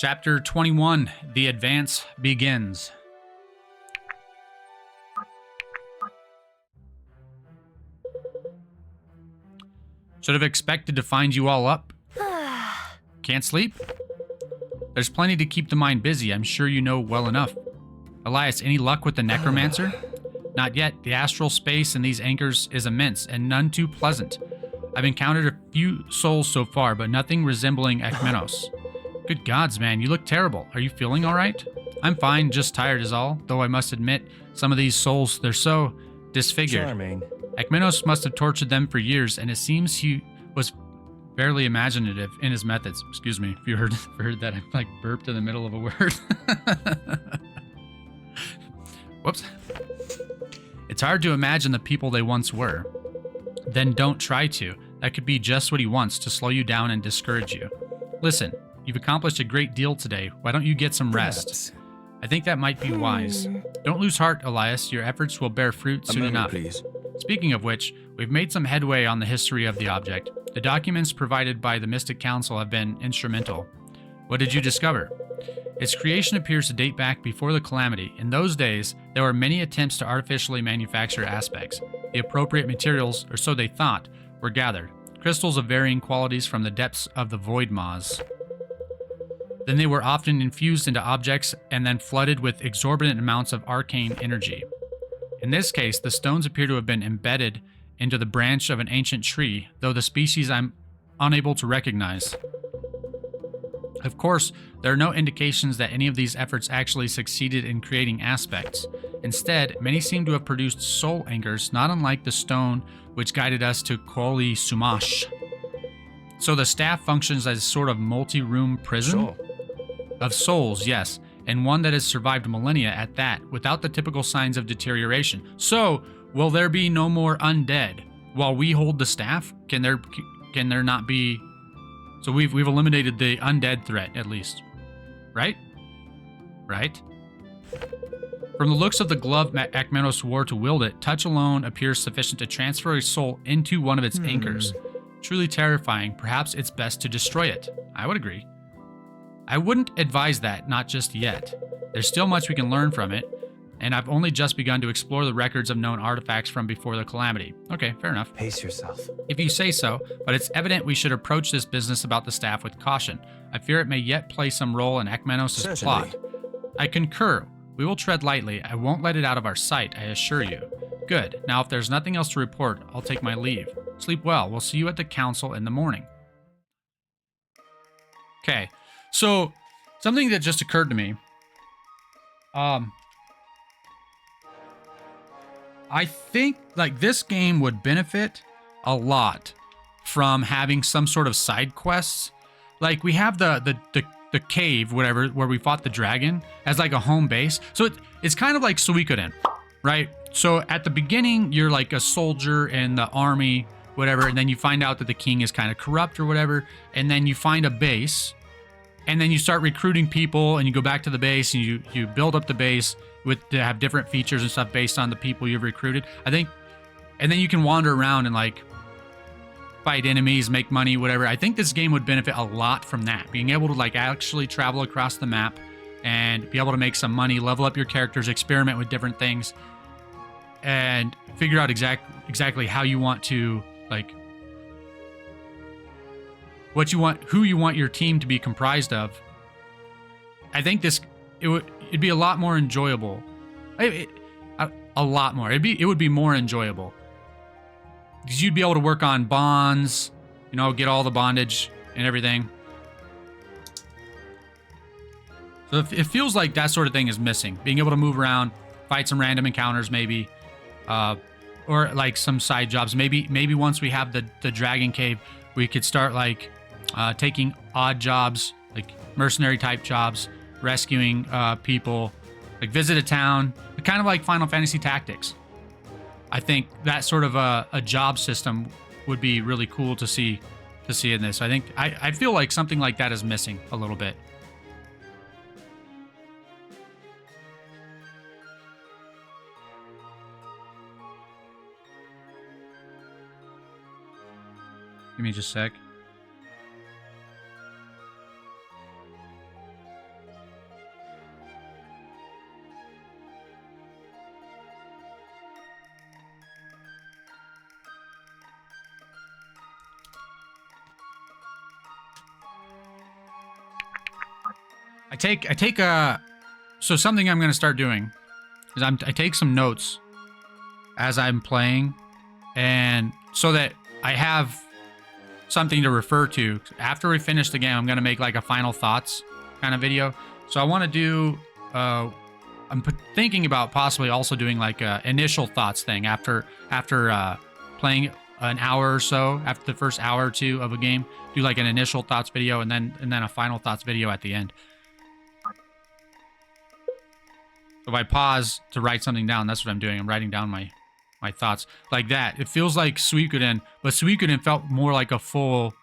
Chapter 21, The Advance begins. Should have expected to find you all up. Can't sleep? There's plenty to keep the mind busy, I'm sure you know well enough. Elias, any luck with the necromancer? Not yet. The astral space in these anchors is immense, and none too pleasant. I've encountered a few souls so far, but nothing resembling Ekmenos. Good gods, man, you look terrible. Are you feeling alright? I'm fine, just tired is all, though I must admit, some of these souls, they're so disfigured. Charming. Ekmenos must have tortured them for years, and it seems he was fairly imaginative in his methods. Excuse me, if you heard that, I like burped in the middle of a word. Whoops. It's hard to imagine the people they once were. Then don't try to. That could be just what he wants, to slow you down and discourage you. Listen, you've accomplished a great deal today. Why don't you get some rest? I think that might be wise. Don't lose heart, Elias. Your efforts will bear fruit soon enough. Please. Speaking of which, we've made some headway on the history of the object. The documents provided by the Mystic Council have been instrumental. What did you discover? Its creation appears to date back before the Calamity. In those days, there were many attempts to artificially manufacture aspects. The appropriate materials, or so they thought, were gathered. Crystals of varying qualities from the depths of the void maws. Then they were often infused into objects and then flooded with exorbitant amounts of arcane energy. In this case, the stones appear to have been embedded into the branch of an ancient tree, though the species I'm unable to recognize. Of course, there are no indications that any of these efforts actually succeeded in creating aspects. Instead, many seem to have produced soul anchors, not unlike the stone which guided us to Koli Sumash. So the staff functions as a sort of multi-room prison? Sure. Of souls, yes, and one that has survived millennia at that, without the typical signs of deterioration. So, will there be no more undead while we hold the staff? Can there not be? So we've eliminated the undead threat, at least, right? Right. From the looks of the glove Ekmenos wore to wield it, touch alone appears sufficient to transfer a soul into one of its anchors. Truly terrifying. Perhaps it's best to destroy it. I would agree. I wouldn't advise that, not just yet. There's still much we can learn from it, and I've only just begun to explore the records of known artifacts from before the Calamity. Okay, fair enough. Pace yourself. If you say so, but it's evident we should approach this business about the staff with caution. I fear it may yet play some role in Ekmenos' plot. I concur. We will tread lightly. I won't let it out of our sight, I assure you. Good. Now, if there's nothing else to report, I'll take my leave. Sleep well. We'll see you at the council in the morning. Okay. So, something that just occurred to me. I think like this game would benefit a lot from having some sort of side quests. Like we have the cave, whatever, where we fought the dragon as like a home base. So it's kind of like Suikoden, right? So at the beginning, you're like a soldier in the army, whatever, and then you find out that the king is kind of corrupt or whatever, and then you find a base. And then you start recruiting people, and you go back to the base, and you build up the base to have different features and stuff based on the people you've recruited. I think, and then you can wander around and like fight enemies, make money, whatever. I think this game would benefit a lot from that, being able to like actually travel across the map and be able to make some money, level up your characters, experiment with different things, and figure out exactly how you want to like. What you want, who you want your team to be comprised of. I think it'd be a lot more enjoyable. A lot more. It would be more enjoyable because you'd be able to work on bonds, you know, get all the bondage and everything. So it feels like that sort of thing is missing. Being able to move around, fight some random encounters, maybe, or like some side jobs. Maybe once we have the dragon cave, we could start like. Taking odd jobs, like mercenary type jobs, rescuing people, like visit a town, kind of like Final Fantasy Tactics. I think that sort of a job system would be really cool to see in this. I feel like something like that is missing a little bit. Give me just a sec. So something I'm going to start doing is I take some notes as I'm playing, and so that I have something to refer to. After we finish the game, I'm going to make like a final thoughts kind of video. So I want to do, I'm thinking about possibly also doing like a initial thoughts thing after playing an hour or so, after the first hour or two of a game, do like an initial thoughts video and then a final thoughts video at the end. If I pause to write something down, that's what I'm doing. I'm writing down my thoughts like that. It feels like Suikoden, but Suikoden felt more like a full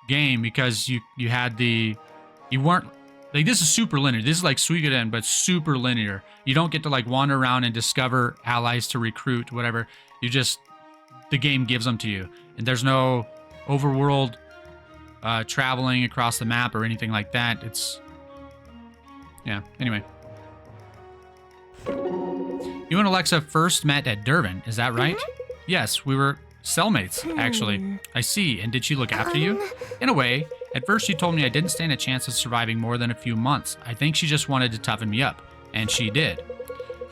game because you weren't like, this is super linear. This is like Suikoden, but super linear. You don't get to like wander around and discover allies to recruit, whatever. The game gives them to you, and there's no overworld traveling across the map or anything like that. Anyway. You and Alexa first met at Durban, is that right? Yes, we were cellmates, actually. I see, and did she look after you? In a way. At first she told me I didn't stand a chance of surviving more than a few months. I think she just wanted to toughen me up, and she did.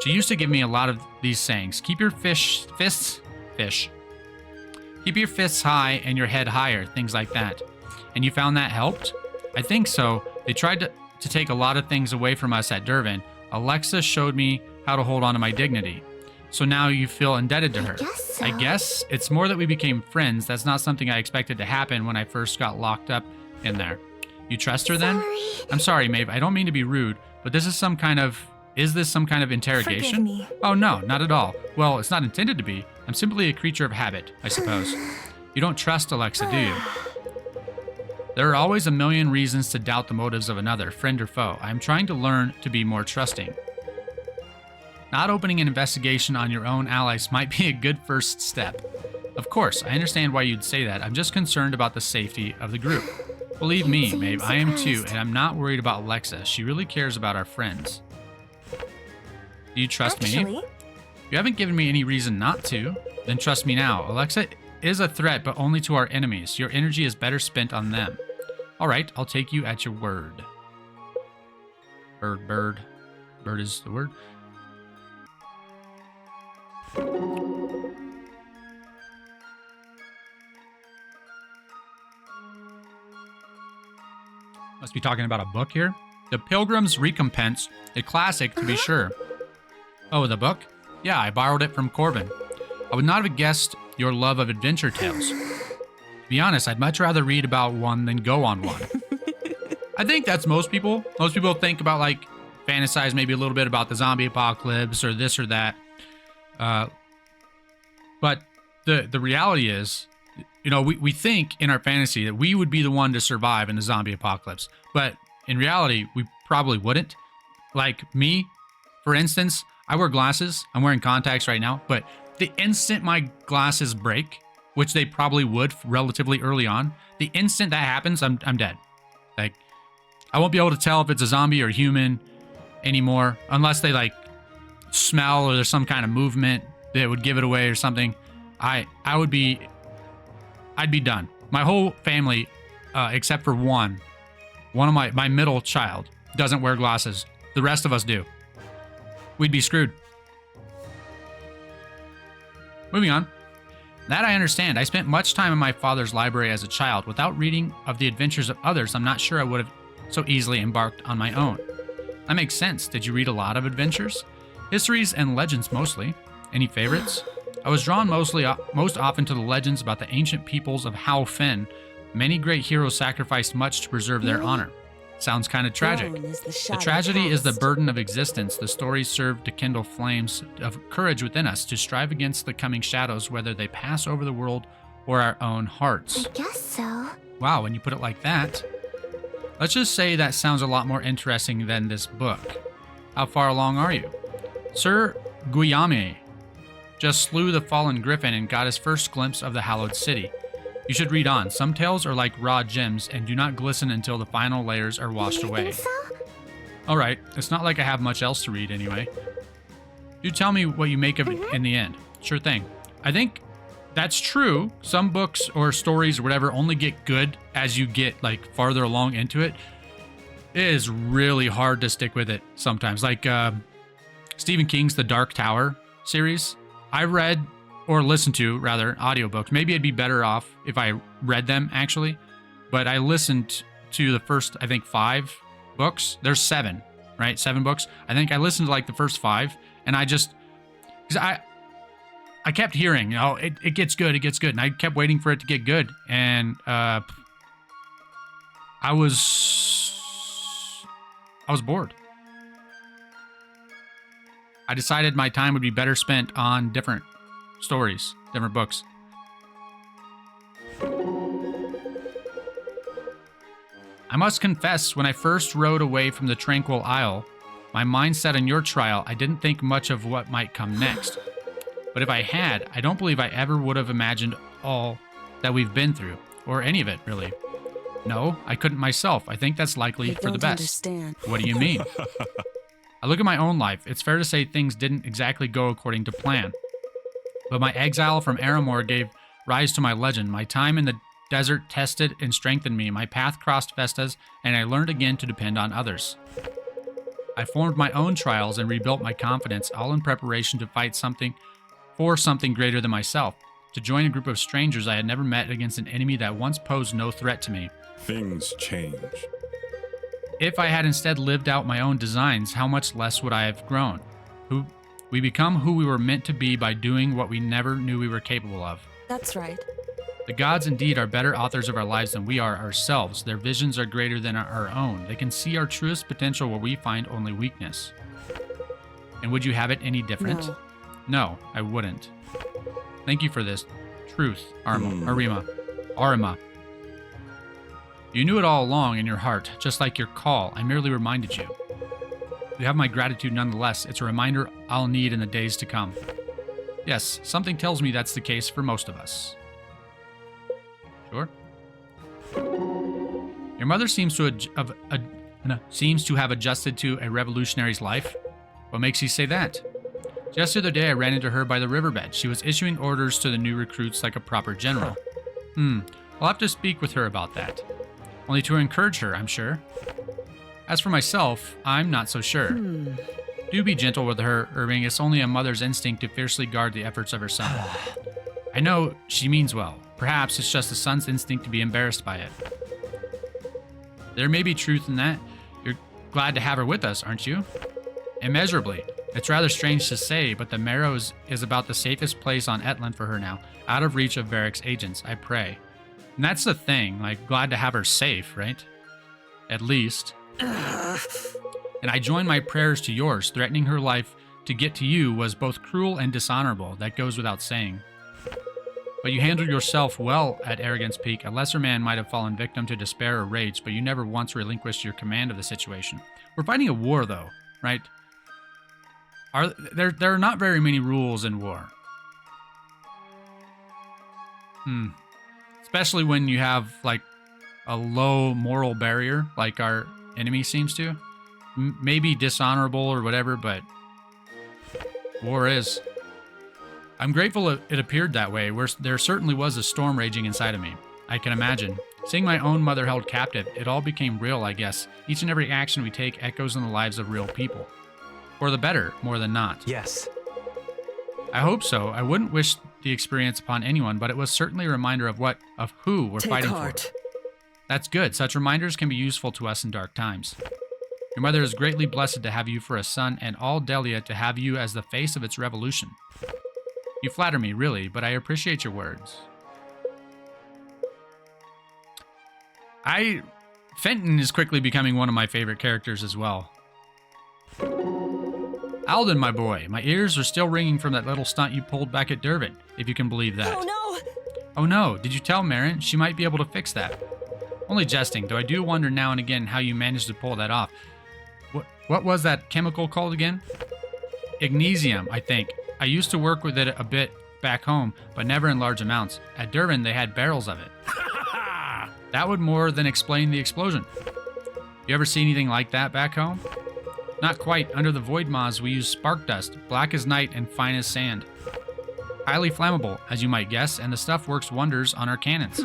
She used to give me a lot of these sayings. Keep your fists high and your head higher, things like that. And you found that helped? I think so. They tried to take a lot of things away from us at Durban. Alexa showed me how to hold on to my dignity. So now you feel indebted to her. I guess it's more that we became friends. That's not something I expected to happen when I first got locked up in there. You trust her then? I'm sorry, Maeve. I don't mean to be rude, but is this some kind of interrogation? Forgive me. Oh no, not at all. Well, it's not intended to be. I'm simply a creature of habit, I suppose. You don't trust Alexa, do you? There are always a million reasons to doubt the motives of another, friend or foe. I am trying to learn to be more trusting. Not opening an investigation on your own allies might be a good first step. Of course, I understand why you'd say that. I'm just concerned about the safety of the group. Believe me, Maeve, I am too, and I'm not worried about Alexa. She really cares about our friends. Do you trust me? You haven't given me any reason not to. Then trust me now. Alexa is a threat, but only to our enemies. Your energy is better spent on them. All right, I'll take you at your word. Bird is the word. Must be talking about a book here. The Pilgrim's Recompense, a classic to be sure. Oh, the book? Yeah, I borrowed it from Corbin. I would not have guessed your love of adventure tales. To be honest, I'd much rather read about one than go on one. I think that's most people. Most people think about, like, fantasize maybe a little bit about the zombie apocalypse or this or that. But the reality is, you know, we think in our fantasy that we would be the one to survive in the zombie apocalypse. But in reality, we probably wouldn't. Like me, for instance, I wear glasses. I'm wearing contacts right now. But the instant my glasses break, which they probably would relatively early on, the instant that happens, I'm dead. Like, I won't be able to tell if it's a zombie or human anymore, unless they like smell or there's some kind of movement that would give it away or something. I'd be done. My whole family, except for one of my middle child doesn't wear glasses. The rest of us do. We'd be screwed. Moving on. That I understand. I spent much time in my father's library as a child. Without reading of the adventures of others, I'm not sure I would have so easily embarked on my own. That makes sense. Did you read a lot of adventures? Histories and legends mostly. Any favorites? I was drawn most often to the legends about the ancient peoples of Hao Fen. Many great heroes sacrificed much to preserve their honor. Sounds kind of tragic. The tragedy is the burden of existence. The stories serve to kindle flames of courage within us to strive against the coming shadows, whether they pass over the world or our own hearts. I guess so. Wow, when you put it like that. Let's just say that sounds a lot more interesting than this book. How far along are you? Sir Guillaume just slew the fallen griffin and got his first glimpse of the hallowed city. You should read on. Some tales are like raw gems and do not glisten until the final layers are washed away. Think so? Alright, it's not like I have much else to read anyway. Do tell me what you make of it in the end. Sure thing. I think that's true. Some books or stories or whatever only get good as you get like farther along into it. It is really hard to stick with it sometimes. Like Stephen King's The Dark Tower series. I read, or listened to, rather, audiobooks. Maybe I'd be better off if I read them, actually. But I listened to the first, I think, 5 books. There's 7, right? 7 books. I think I listened to like the first 5, and I just, because I kept hearing, it gets good, it gets good, and I kept waiting for it to get good, and I was bored. I decided my time would be better spent on different stories, different books. I must confess, when I first rode away from the Tranquil Isle, my mind set on your trial, I didn't think much of what might come next. But if I had, I don't believe I ever would have imagined all that we've been through, or any of it, really. No, I couldn't myself. I think that's likely for the best. Understand. What do you mean? I look at my own life. It's fair to say things didn't exactly go according to plan. But my exile from Aramor gave rise to my legend. My time in the desert tested and strengthened me. My path crossed Vestas, and I learned again to depend on others. I formed my own trials and rebuilt my confidence, all in preparation to fight for something greater than myself, to join a group of strangers I had never met against an enemy that once posed no threat to me. Things change. If I had instead lived out my own designs, how much less would I have grown? We become who we were meant to be by doing what we never knew we were capable of. That's right. The gods indeed are better authors of our lives than we are ourselves. Their visions are greater than our own. They can see our truest potential where we find only weakness. And would you have it any different? No. No, I wouldn't. Thank you for this. Truth, Arima. You knew it all along in your heart, just like your call. I merely reminded you. You have my gratitude nonetheless. It's a reminder I'll need in the days to come. Yes, something tells me that's the case for most of us. Sure. Your mother seems to have adjusted to a revolutionary's life. What makes you say that? Just the other day, I ran into her by the riverbed. She was issuing orders to the new recruits like a proper general. I'll have to speak with her about that. Only to encourage her, I'm sure. As for myself, I'm not so sure. Do be gentle with her, Irving. It's only a mother's instinct to fiercely guard the efforts of her son. I know she means well. Perhaps it's just a son's instinct to be embarrassed by it. There may be truth in that. You're glad to have her with us, aren't you? Immeasurably. It's rather strange to say, but the Marrows is about the safest place on Etland for her now, out of reach of Varric's agents, I pray. And that's the thing, like, glad to have her safe, right? At least. And I join my prayers to yours. Threatening her life to get to you was both cruel and dishonorable. That goes without saying. But you handled yourself well at Arrogance Peak. A lesser man might have fallen victim to despair or rage, but you never once relinquished your command of the situation. We're fighting a war, though, right? There are not very many rules in war. Especially when you have, like, a low moral barrier, like our enemy seems to. Maybe dishonorable or whatever, but war is. I'm grateful it appeared that way, where there certainly was a storm raging inside of me. I can imagine. Seeing my own mother held captive, it all became real, I guess. Each and every action we take echoes in the lives of real people. For the better, more than not. Yes. I hope so. I wouldn't wish the experience upon anyone, but it was certainly a reminder of who we're fighting for. That's good. Such reminders can be useful to us in dark times. Your mother is greatly blessed to have you for a son, and all Delia to have you as the face of its revolution. You flatter me, really, but I appreciate your words. Fenton is quickly becoming one of my favorite characters as well. Alden, my boy, my ears are still ringing from that little stunt you pulled back at Dervin, if you can believe that. Oh no! Oh no, did you tell Marin? She might be able to fix that. Only jesting, though I do wonder now and again how you managed to pull that off. What was that chemical called again? Ignesium, I think. I used to work with it a bit back home, but never in large amounts. At Dervin, they had barrels of it. That would more than explain the explosion. You ever see anything like that back home? Not quite. Under the Void Maws, we use spark dust, black as night and fine as sand. Highly flammable, as you might guess, and the stuff works wonders on our cannons.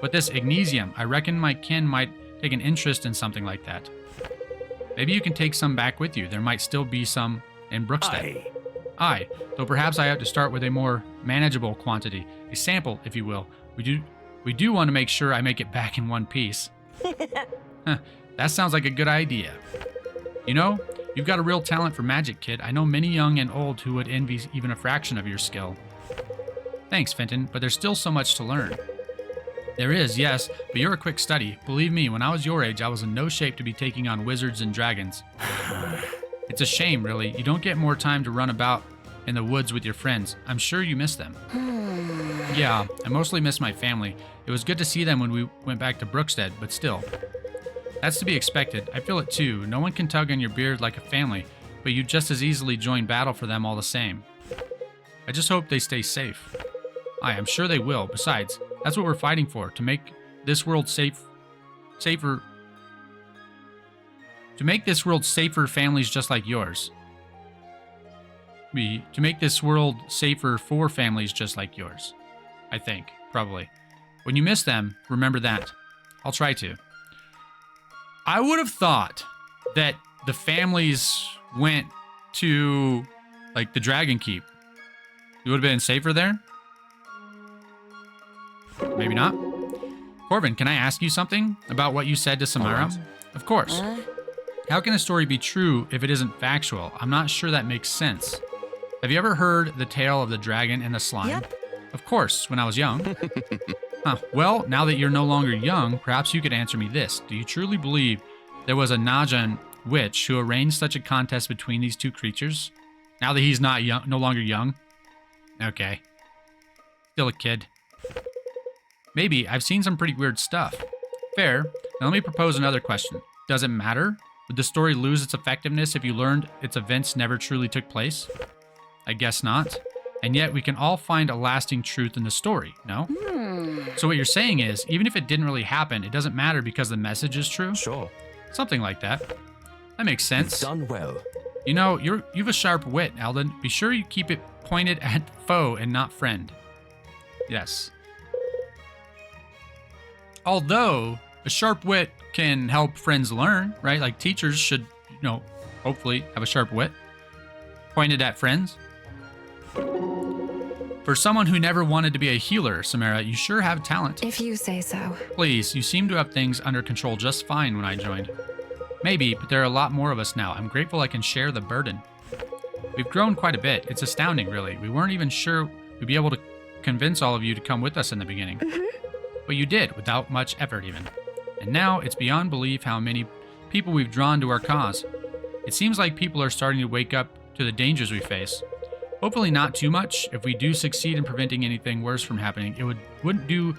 But this Ignesium, I reckon my kin might take an interest in something like that. Maybe you can take some back with you. There might still be some in Brookstead. Aye, though perhaps I have to start with a more manageable quantity, a sample, if you will. We do want to make sure I make it back in one piece. Huh, that sounds like a good idea. You know, you've got a real talent for magic, kid. I know many young and old who would envy even a fraction of your skill. Thanks, Fenton, but there's still so much to learn. There is, yes, but you're a quick study. Believe me, when I was your age, I was in no shape to be taking on wizards and dragons. It's a shame, really. You don't get more time to run about in the woods with your friends. I'm sure you miss them. Yeah, I mostly miss my family. It was good to see them when we went back to Brookstead, but still. That's to be expected. I feel it too. No one can tug on your beard like a family, but you'd just as easily join battle for them all the same. I just hope they stay safe. Aye, I'm sure they will. Besides, that's what we're fighting for, to make this world safer. To make this world safer families just like yours. To make this world safer for families just like yours. I think, probably. When you miss them, remember that. I'll try to. I would have thought that the families went to, like, the Dragon Keep. You would have been safer there? Maybe not. Corvin, can I ask you something about what you said to Samara? Right. Of course. How can a story be true if it isn't factual? I'm not sure that makes sense. Have you ever heard the tale of the dragon and the slime? Yep. Of course, when I was young. Huh. Well, now that you're no longer young, perhaps you could answer me this. Do you truly believe there was a Najan witch who arranged such a contest between these two creatures? Now that he's not young, no longer young? Okay. Still a kid. Maybe. I've seen some pretty weird stuff. Fair. Now let me propose another question. Does it matter? Would the story lose its effectiveness if you learned its events never truly took place? I guess not. And yet we can all find a lasting truth in the story, no? So what you're saying is, even if it didn't really happen, it doesn't matter because the message is true? Sure. Something like that. That makes sense. You've done well. You know, you've a sharp wit, Alden. Be sure you keep it pointed at foe and not friend. Yes. Although, a sharp wit can help friends learn, right? Like, teachers should, you know, hopefully have a sharp wit. Pointed at friends. For someone who never wanted to be a healer, Samara, you sure have talent. If you say so. Please, you seem to have things under control just fine when I joined. Maybe, but there are a lot more of us now. I'm grateful I can share the burden. We've grown quite a bit. It's astounding, really. We weren't even sure we'd be able to convince all of you to come with us in the beginning. But you did, without much effort even. And now, it's beyond belief how many people we've drawn to our cause. It seems like people are starting to wake up to the dangers we face. Hopefully not too much. If we do succeed in preventing anything worse from happening, it wouldn't do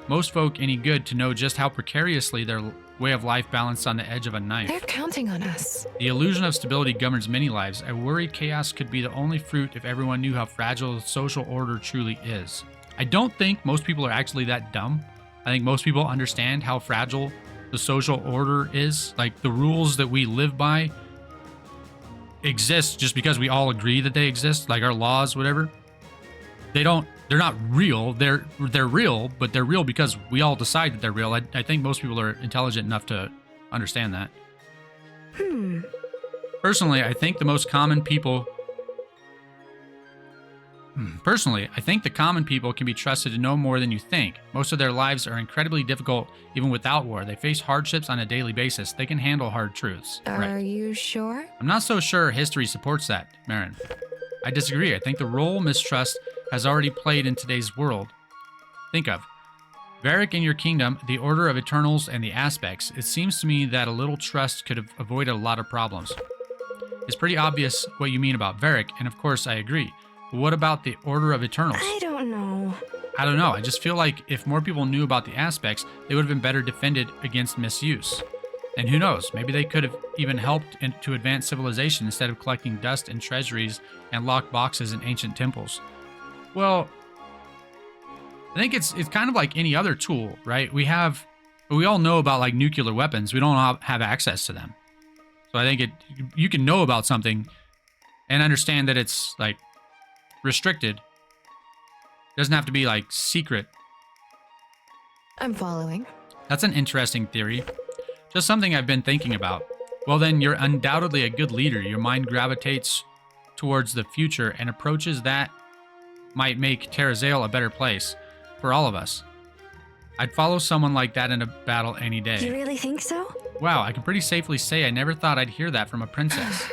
most folk any good to know just how precariously their way of life balanced on the edge of a knife. They're counting on us. The illusion of stability governs many lives. I worry chaos could be the only fruit if everyone knew how fragile the social order truly is. I don't think most people are actually that dumb. I think most people understand how fragile the social order is. Like, the rules that we live by exist just because we all agree that they exist, like our laws, whatever. They're not real. They're real, but they're real because we all decide that they're real. I think most people are intelligent enough to understand that. Personally, I think the common people can be trusted to know more than you think. Most of their lives are incredibly difficult even without war. They face hardships on a daily basis. They can handle hard truths. Are you sure? I'm not so sure history supports that, Marin. I disagree. I think the role mistrust has already played in today's world. Think of Varric in your kingdom, the Order of Eternals, and the Aspects. It seems to me that a little trust could have avoided a lot of problems. It's pretty obvious what you mean about Varric, and of course I agree. But what about the Order of Eternals? I don't know. I just feel like if more people knew about the Aspects, they would have been better defended against misuse. And who knows, maybe they could have even helped to advance civilization instead of collecting dust in treasuries and locked boxes in ancient temples. Well, I think it's kind of like any other tool, right? We all know about, like, nuclear weapons. We don't have access to them. So I think you can know about something and understand that it's, like, restricted. It doesn't have to be, like, secret. I'm following. That's an interesting theory. Just something I've been thinking about. Well then, you're undoubtedly a good leader. Your mind gravitates towards the future and approaches that might make Terrazael a better place for all of us. I'd follow someone like that in a battle any day. You really think so? Wow, I can pretty safely say I never thought I'd hear that from a princess.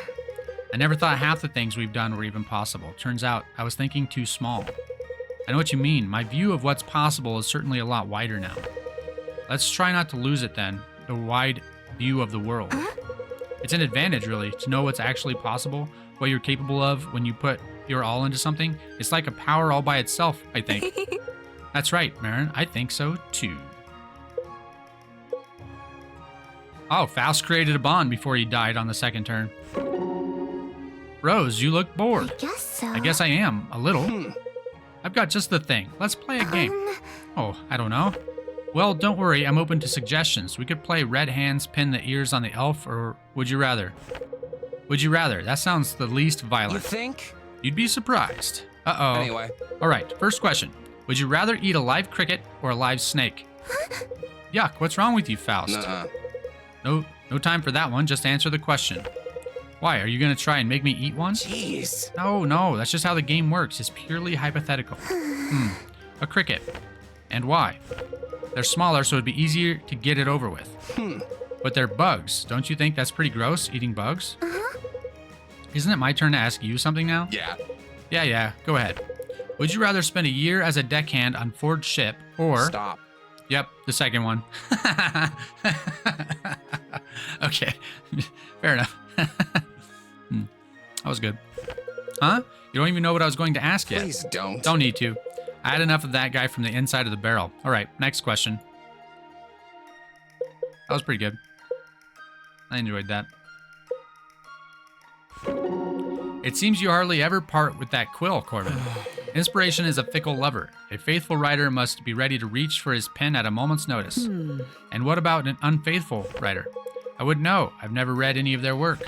I never thought half the things we've done were even possible. Turns out, I was thinking too small. I know what you mean. My view of what's possible is certainly a lot wider now. Let's try not to lose it then, the wide view of the world. It's an advantage, really, to know what's actually possible, what you're capable of when you put your all into something. It's like a power all by itself, I think. That's right, Marin. I think so, too. Oh, Faust created a bond before he died on the second turn. Rose, you look bored. I guess so. I guess I am, a little. I've got just the thing. Let's play a game. Oh, I don't know. Well, don't worry, I'm open to suggestions. We could play Red Hands Pin the Ears on the Elf, or Would You Rather? Would you rather? That sounds the least violent. You think? You'd be surprised. Uh-oh. Anyway. All right, first question. Would you rather eat a live cricket or a live snake? Yuck, what's wrong with you, Faust? Nuh-uh. No time for that one. Just answer the question. Why, are you going to try and make me eat one? Jeez. No, that's just how the game works. It's purely hypothetical. A cricket. And why? They're smaller, so it'd be easier to get it over with. But they're bugs. Don't you think that's pretty gross, eating bugs? Isn't it my turn to ask you something now? Yeah. Yeah, go ahead. Would you rather spend a year as a deckhand on Ford's ship, or... Stop. Yep, the second one. Okay, fair enough. That was good. Huh? You don't even know what I was going to ask yet. Please don't. Don't need to. I had enough of that guy from the inside of the barrel. All right, next question. That was pretty good. I enjoyed that. It seems you hardly ever part with that quill, Corbin. Inspiration is a fickle lover. A faithful writer must be ready to reach for his pen at a moment's notice. And what about an unfaithful writer? I wouldn't know. I've never read any of their work.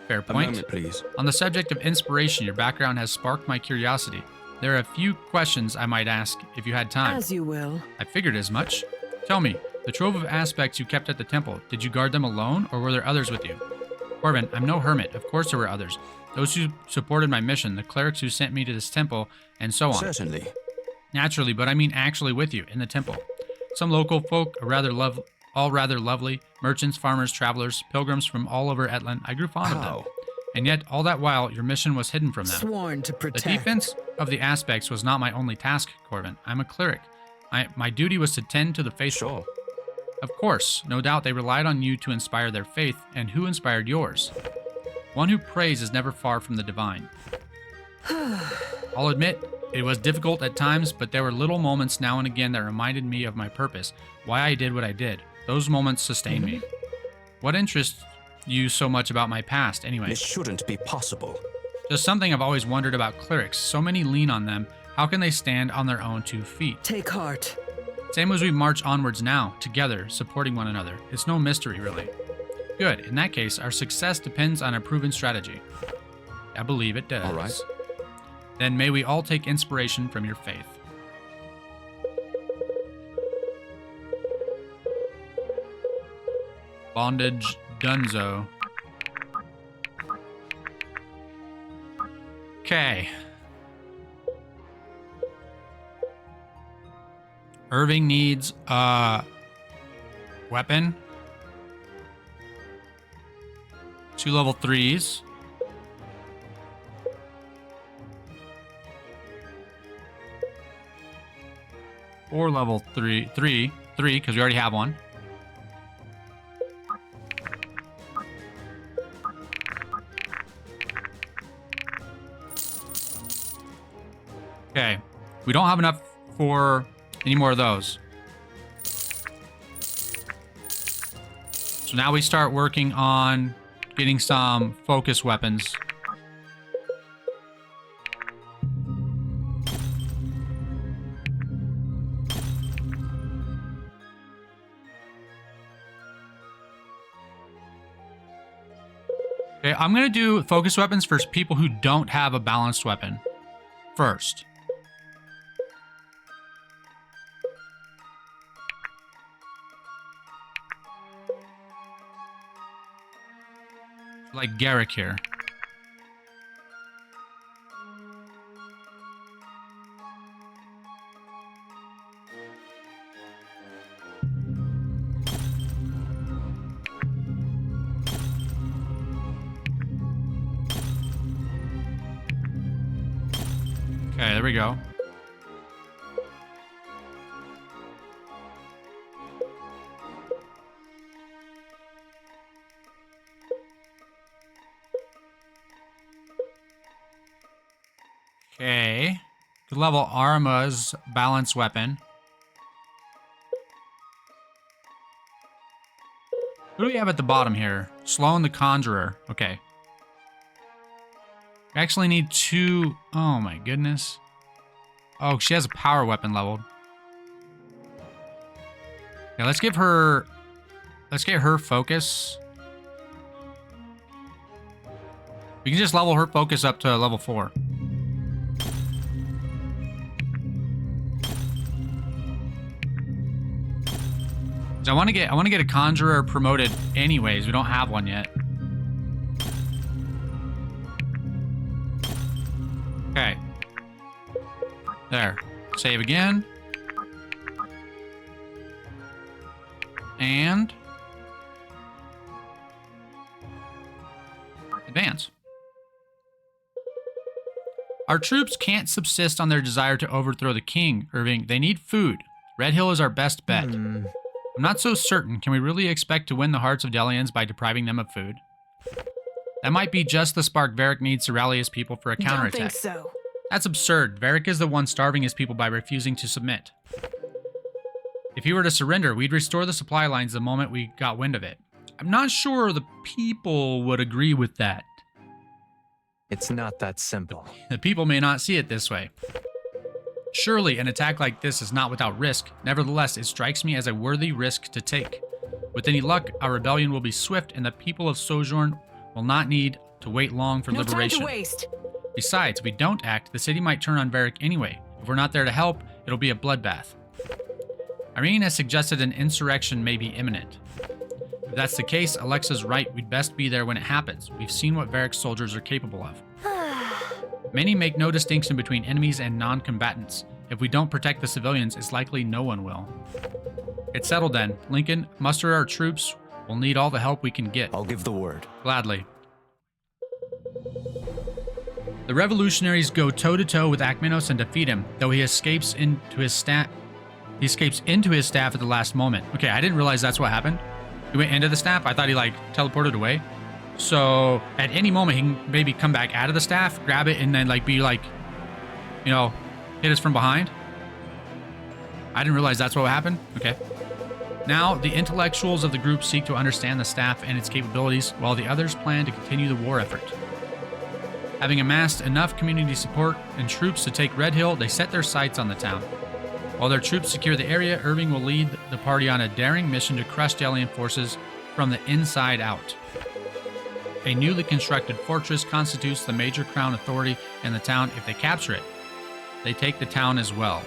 Fair point. A moment, please. On the subject of inspiration, your background has sparked my curiosity. There are a few questions I might ask if you had time. As you will. I figured as much. Tell me, the trove of aspects you kept at the temple, did you guard them alone, or were there others with you? Corbin, I'm no hermit. Of course there were others. Those who supported my mission, the clerics who sent me to this temple, and so on. Certainly. Naturally, but I mean actually with you, in the temple. Some local folk, all rather lovely, merchants, farmers, travelers, pilgrims from all over Etland. I grew fond of them. And yet, all that while, your mission was hidden from them. Sworn to protect. The defense of the aspects was not my only task, Corbin. I'm a cleric. My duty was to tend to the faithful. Sure. Of course, no doubt they relied on you to inspire their faith, and who inspired yours? One who prays is never far from the divine. I'll admit, it was difficult at times, but there were little moments now and again that reminded me of my purpose, why I did what I did. Those moments sustained me. What interests you so much about my past, anyway? It shouldn't be possible. Just something I've always wondered about clerics. So many lean on them. How can they stand on their own 2 feet? Take heart. Same as we march onwards now, together, supporting one another. It's no mystery, really. Good. In that case, our success depends on a proven strategy. I believe it does. All right. Then may we all take inspiration from your faith. Bondage Dunzo. Okay. Irving needs a weapon. 2 level 3s. Or level 3, because we already have one. Okay, we don't have enough for any more of those. So now we start working on getting some focus weapons. Okay, I'm gonna do focus weapons for people who don't have a balanced weapon first. like Garrick here. Okay, there we go. Okay. Good level Arma's balance weapon. Who do we have at the bottom here? Sloan the Conjurer. Okay. We actually need 2. Oh my goodness. Oh, she has a power weapon leveled. Yeah, let's get her focus. We can just level her focus up to level 4. So I want to get a conjurer promoted anyways. We don't have one yet. Okay. There. Save again. And advance. Our troops can't subsist on their desire to overthrow the king, Irving. They need food. Redhill is our best bet. I'm not so certain. Can we really expect to win the hearts of Delians by depriving them of food? That might be just the spark Varric needs to rally his people for a counterattack. Don't think so. That's absurd. Varric is the one starving his people by refusing to submit. If he were to surrender, we'd restore the supply lines the moment we got wind of it. I'm not sure the people would agree with that. It's not that simple. The people may not see it this way. Surely an attack like this is not without risk. Nevertheless, it strikes me as a worthy risk to take. With any luck, our rebellion will be swift and the people of Sojourn will not need to wait long for liberation. No time to waste. Besides, if we don't act, the city might turn on Varric anyway. If we're not there to help, it'll be a bloodbath. Irene has suggested an insurrection may be imminent. If that's the case, Alexa's right. We'd best be there when it happens. We've seen what Varric's soldiers are capable of. Many make no distinction between enemies and non-combatants. If we don't protect the civilians, it's likely no one will. It's settled then. Lincoln, muster our troops. We'll need all the help we can get. I'll give the word. Gladly. The revolutionaries go toe-to-toe with Akmenos and defeat him, though he escapes into his staff. He escapes into his staff at the last moment. Okay, I didn't realize that's what happened. He went into the staff. I thought he teleported away. So at any moment he can maybe come back out of the staff, grab it, and then be hit us from behind. I didn't realize that's what happened. Okay. Now the intellectuals of the group seek to understand the staff and its capabilities, while the others plan to continue the war effort. Having amassed enough community support and troops to take Redhill, they set their sights on the town. While their troops secure the area, Irving will lead the party on a daring mission to crush Delian forces from the inside out. A newly constructed fortress constitutes the major crown authority in the town. If they capture it, they take the town as well.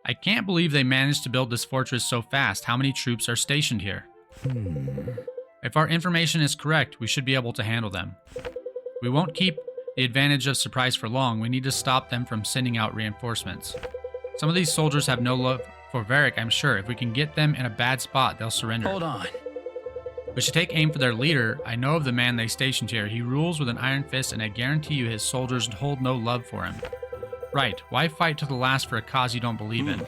I can't believe they managed to build this fortress so fast. How many troops are stationed here? If our information is correct, we should be able to handle them. We won't keep the advantage of surprise for long. We need to stop them from sending out reinforcements. Some of these soldiers have no love for Varric, I'm sure. If we can get them in a bad spot, they'll surrender. Hold on. We should take aim for their leader. I know of the man they stationed here. He rules with an iron fist, and I guarantee you his soldiers hold no love for him. Right. Why fight to the last for a cause you don't believe in?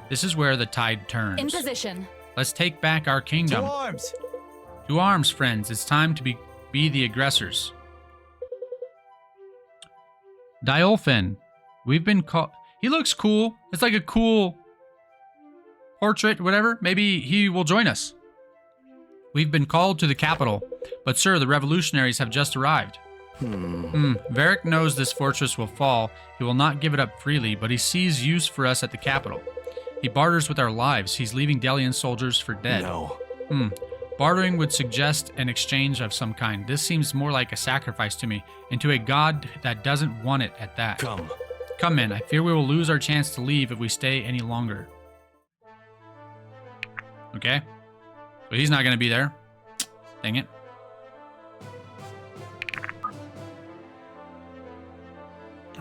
This is where the tide turns. In position. Let's take back our kingdom. To arms! To arms, friends. It's time to be the aggressors. Diolfin. We've been called... He looks cool. It's like a cool portrait, whatever. Maybe he will join us. We've been called to the capital. But sir, the revolutionaries have just arrived. Varric knows this fortress will fall. He will not give it up freely, but he sees use for us at the capital. He barters with our lives. He's leaving Delian soldiers for dead. No. Bartering would suggest an exchange of some kind. This seems more like a sacrifice to me, and to a god that doesn't want it at that. Come men, I fear we will lose our chance to leave if we stay any longer. Okay. So he's not going to be there. Dang it.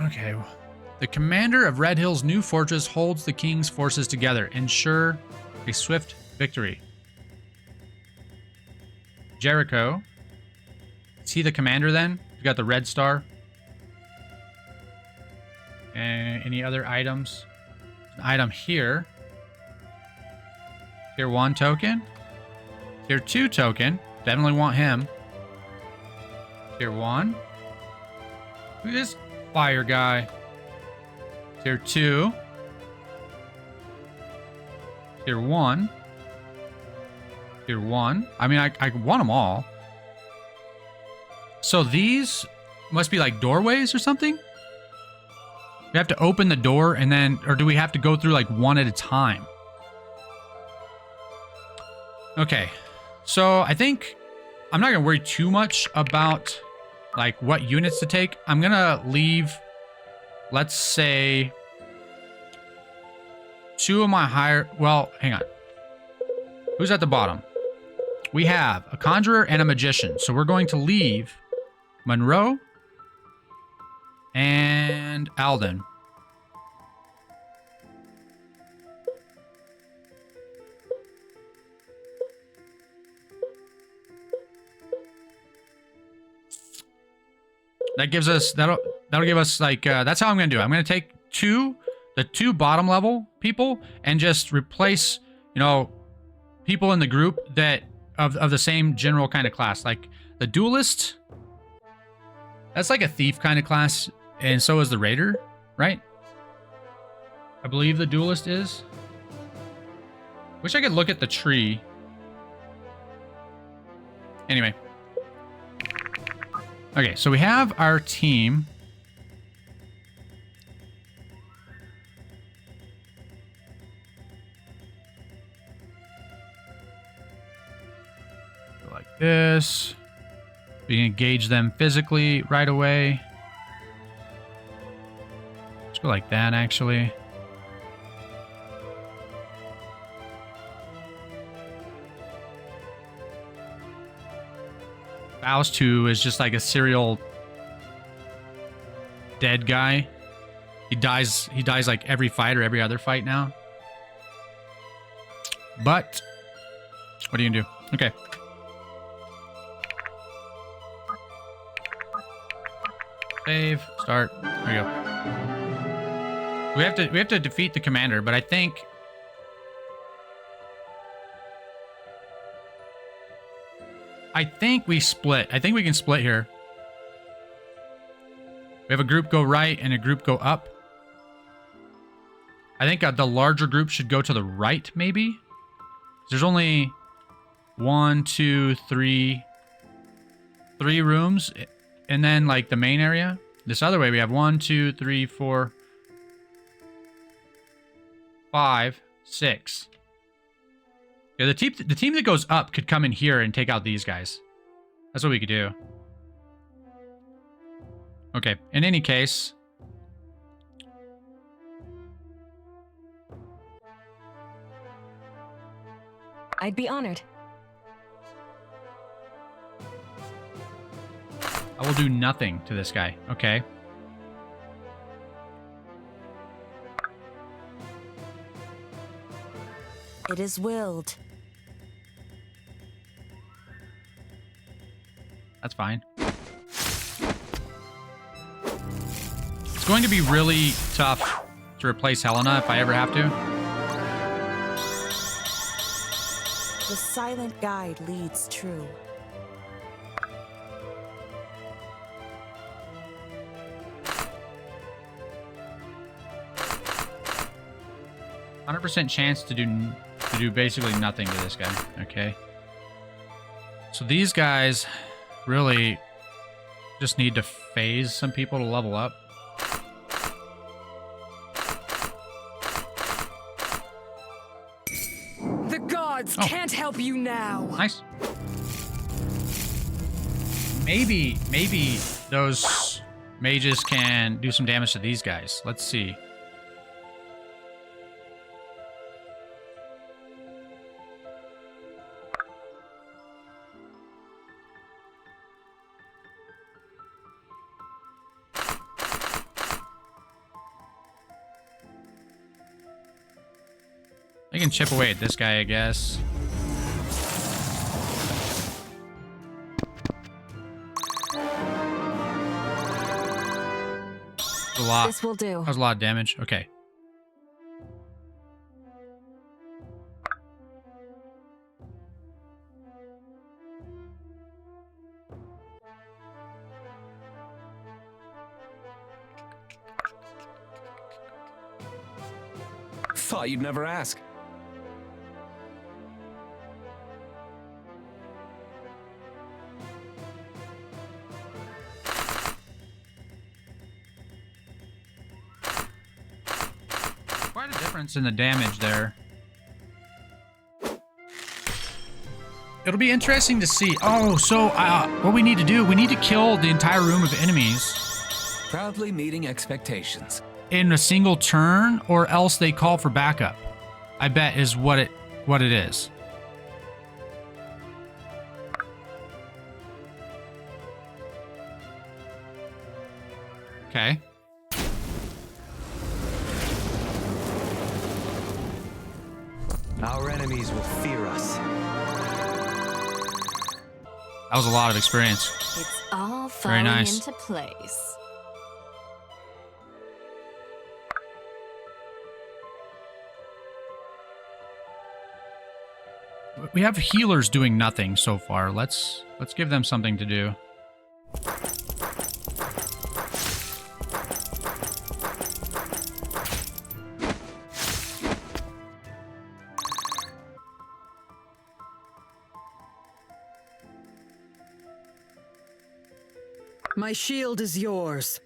Okay. The commander of Redhill's new fortress holds the king's forces together. Ensure a swift victory. Jericho. Is he the commander then? We've got the red star. And any other items? An item here. Tier 1 token. Tier 2 token. Definitely want him. Tier 1. Look at this fire guy. Tier 2. Tier 1. Tier 1. I mean, I want them all. So these must be like doorways or something? We have to open the door and then... Or do we have to go through like one at a time? Okay. So I think... I'm not going to worry too much about like what units to take. I'm going to leave... Let's say... 2 of my higher... Well, hang on. Who's at the bottom? We have a conjurer and a magician. So we're going to leave Monroe and Alden. That gives us... That'll give us like... that's how I'm going to do it. I'm going to take the two bottom level people and just replace, you know, people in the group that of the same general kind of class. Like the duelist, that's like a thief kind of class, and so is the raider, right? I believe the duelist is. Wish I could look at the tree. Anyway. Okay, so we have our team. Like this. We can engage them physically right away. Let's go like that, actually. Faust 2 is just like a serial dead guy. He dies like every fight or every other fight now. But what are you gonna do? Okay. Save, start. There we go. We have to defeat the commander, but I think we split. I think we can split here. We have a group go right and a group go up. I think the larger group should go to the right, maybe. There's only 1, 2, 3 rooms. And then, like, the main area. This other way, we have 1, 2, 3, 4, 5, 6. Yeah, the team that goes up could come in here and take out these guys. That's what we could do. Okay, in any case... I'd be honored. I will do nothing to this guy. Okay. It is willed. That's fine. It's going to be really tough to replace Helena if I ever have to. The silent guide leads true. 100% chance to do basically nothing to this guy. Okay. So these guys really just need to phase some people to level up. The gods can't help you now. Nice. Maybe those mages can do some damage to these guys. Let's see. They can chip away at this guy, I guess. A lot. This will do. That was a lot of damage. Okay. Thought you'd never ask. Quite a difference in the damage there. It'll be interesting to see. Oh, so what we need to do, we need to kill the entire room of enemies Proudly meeting expectations. in a single turn, or else they call for backup. I bet is what it is. Okay. Our enemies will fear us. That was a lot of experience. It's all Very falling nice. into place. We have healers doing nothing so far. Let's give them something to do. My shield is yours.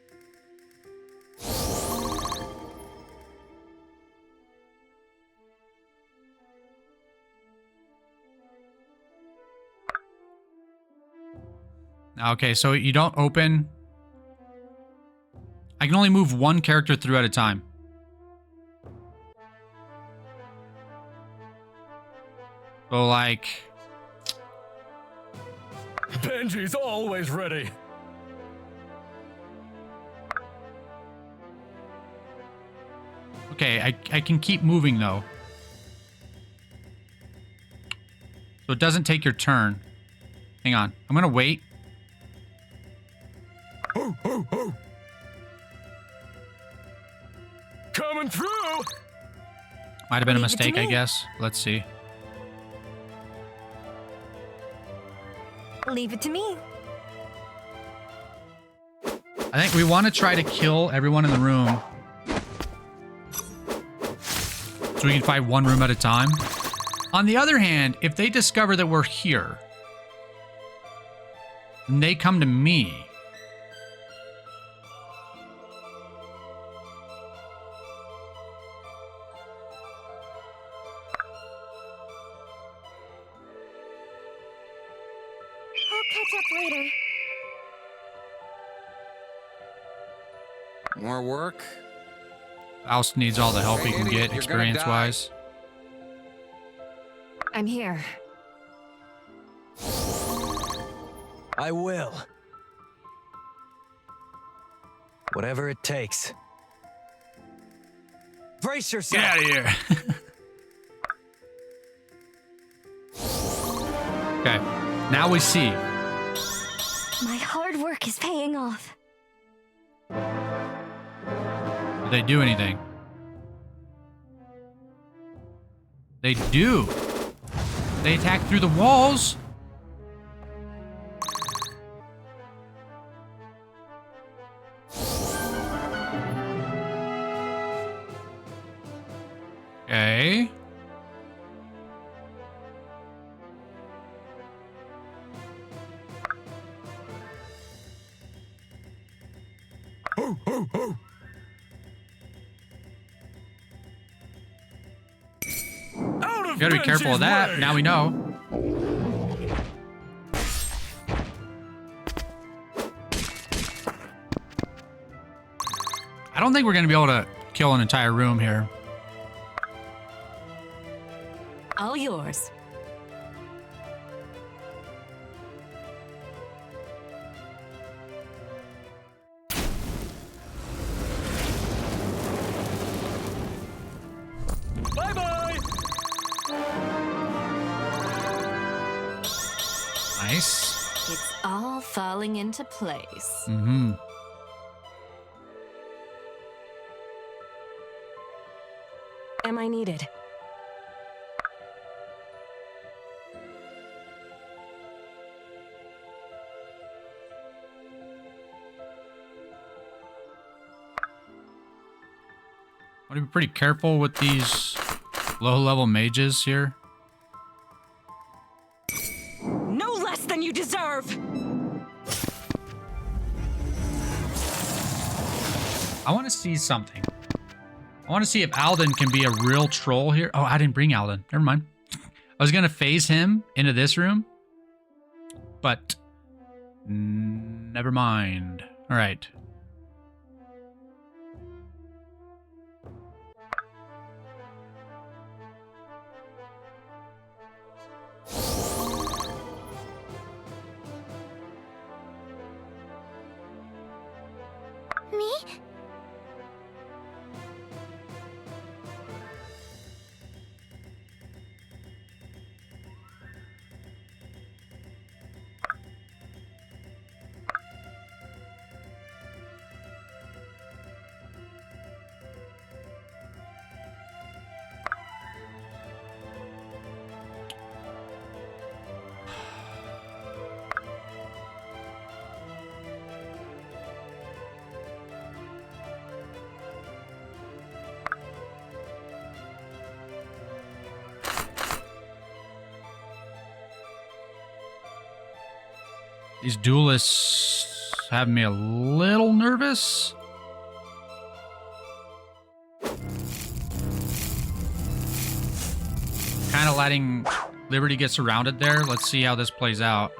Okay, so you don't open. I can only move one character through at a time. So like, Benji's always ready. okay, I can keep moving though. So it doesn't take your turn. Hang on, I'm gonna wait. Ho, ho, ho. Coming through. Might have been a Leave it to mistake, I me. guess. Let's see. Leave it to me. I think we want to try to kill everyone in the room, so we can fight one room at a time. On the other hand, if they discover that we're here, and they come to me, I'll catch up later. More work? Faust needs all the help he can Hey, get, you're gonna experience-wise. I'm here. I will. Whatever it takes. Brace yourself. Get out of here. Okay, now we see. My hard work is paying off. Do they do anything? They do. They attack through the walls. Okay. Ho, ho, ho. Out of You gotta be careful of that. Now we know. I don't think we're gonna be able to kill an entire room here. All yours. Bye-bye. Nice. It's all falling into place. Mm-hmm. Am I needed? Want to be pretty careful with these low-level mages here. No less than you deserve! I want to see something. I want to see if Alden can be a real troll here. Oh, I didn't bring Alden. Never mind. I was going to phase him into this room, but never mind. All right. Me? These duelists have me a little nervous. Kind of letting Liberty get surrounded there. Let's see how this plays out.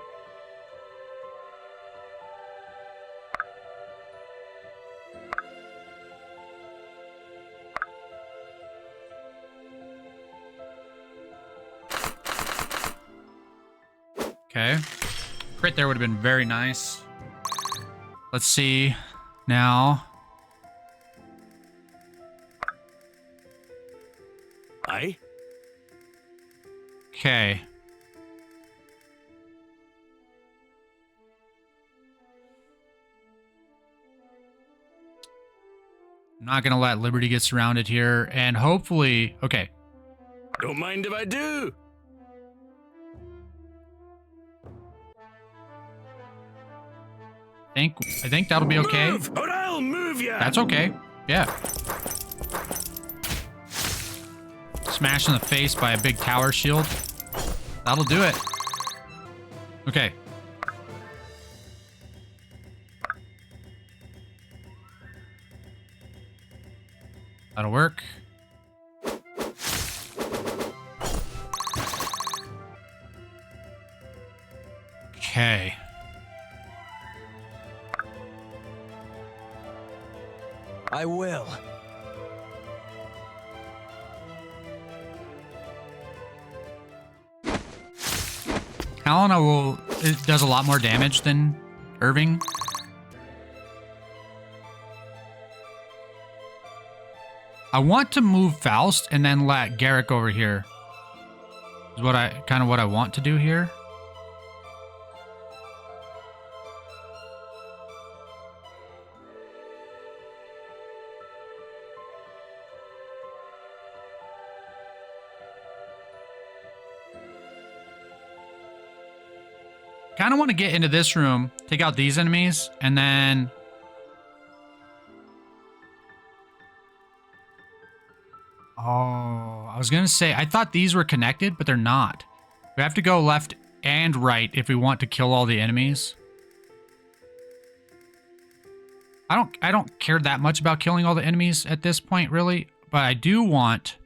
Okay. Crit there would have been very nice. Let's see now. Aye? Okay. I'm not going to let Liberty get surrounded here. And hopefully... Okay. Don't mind if I do. I think that'll be okay. Move, or I'll move ya. That's okay. Yeah. Smashed in the face by a big tower shield. That'll do it. Okay. That'll work. Okay. I will. Helena it does a lot more damage than Irving. I want to move Faust and then let Garrick over here. Is what I want to do here. Kind of want to get into this room, take out these enemies, and then... Oh, I was going to say, I thought these were connected, but they're not. We have to go left and right if we want to kill all the enemies. I don't care that much about killing all the enemies at this point, really, but I do want...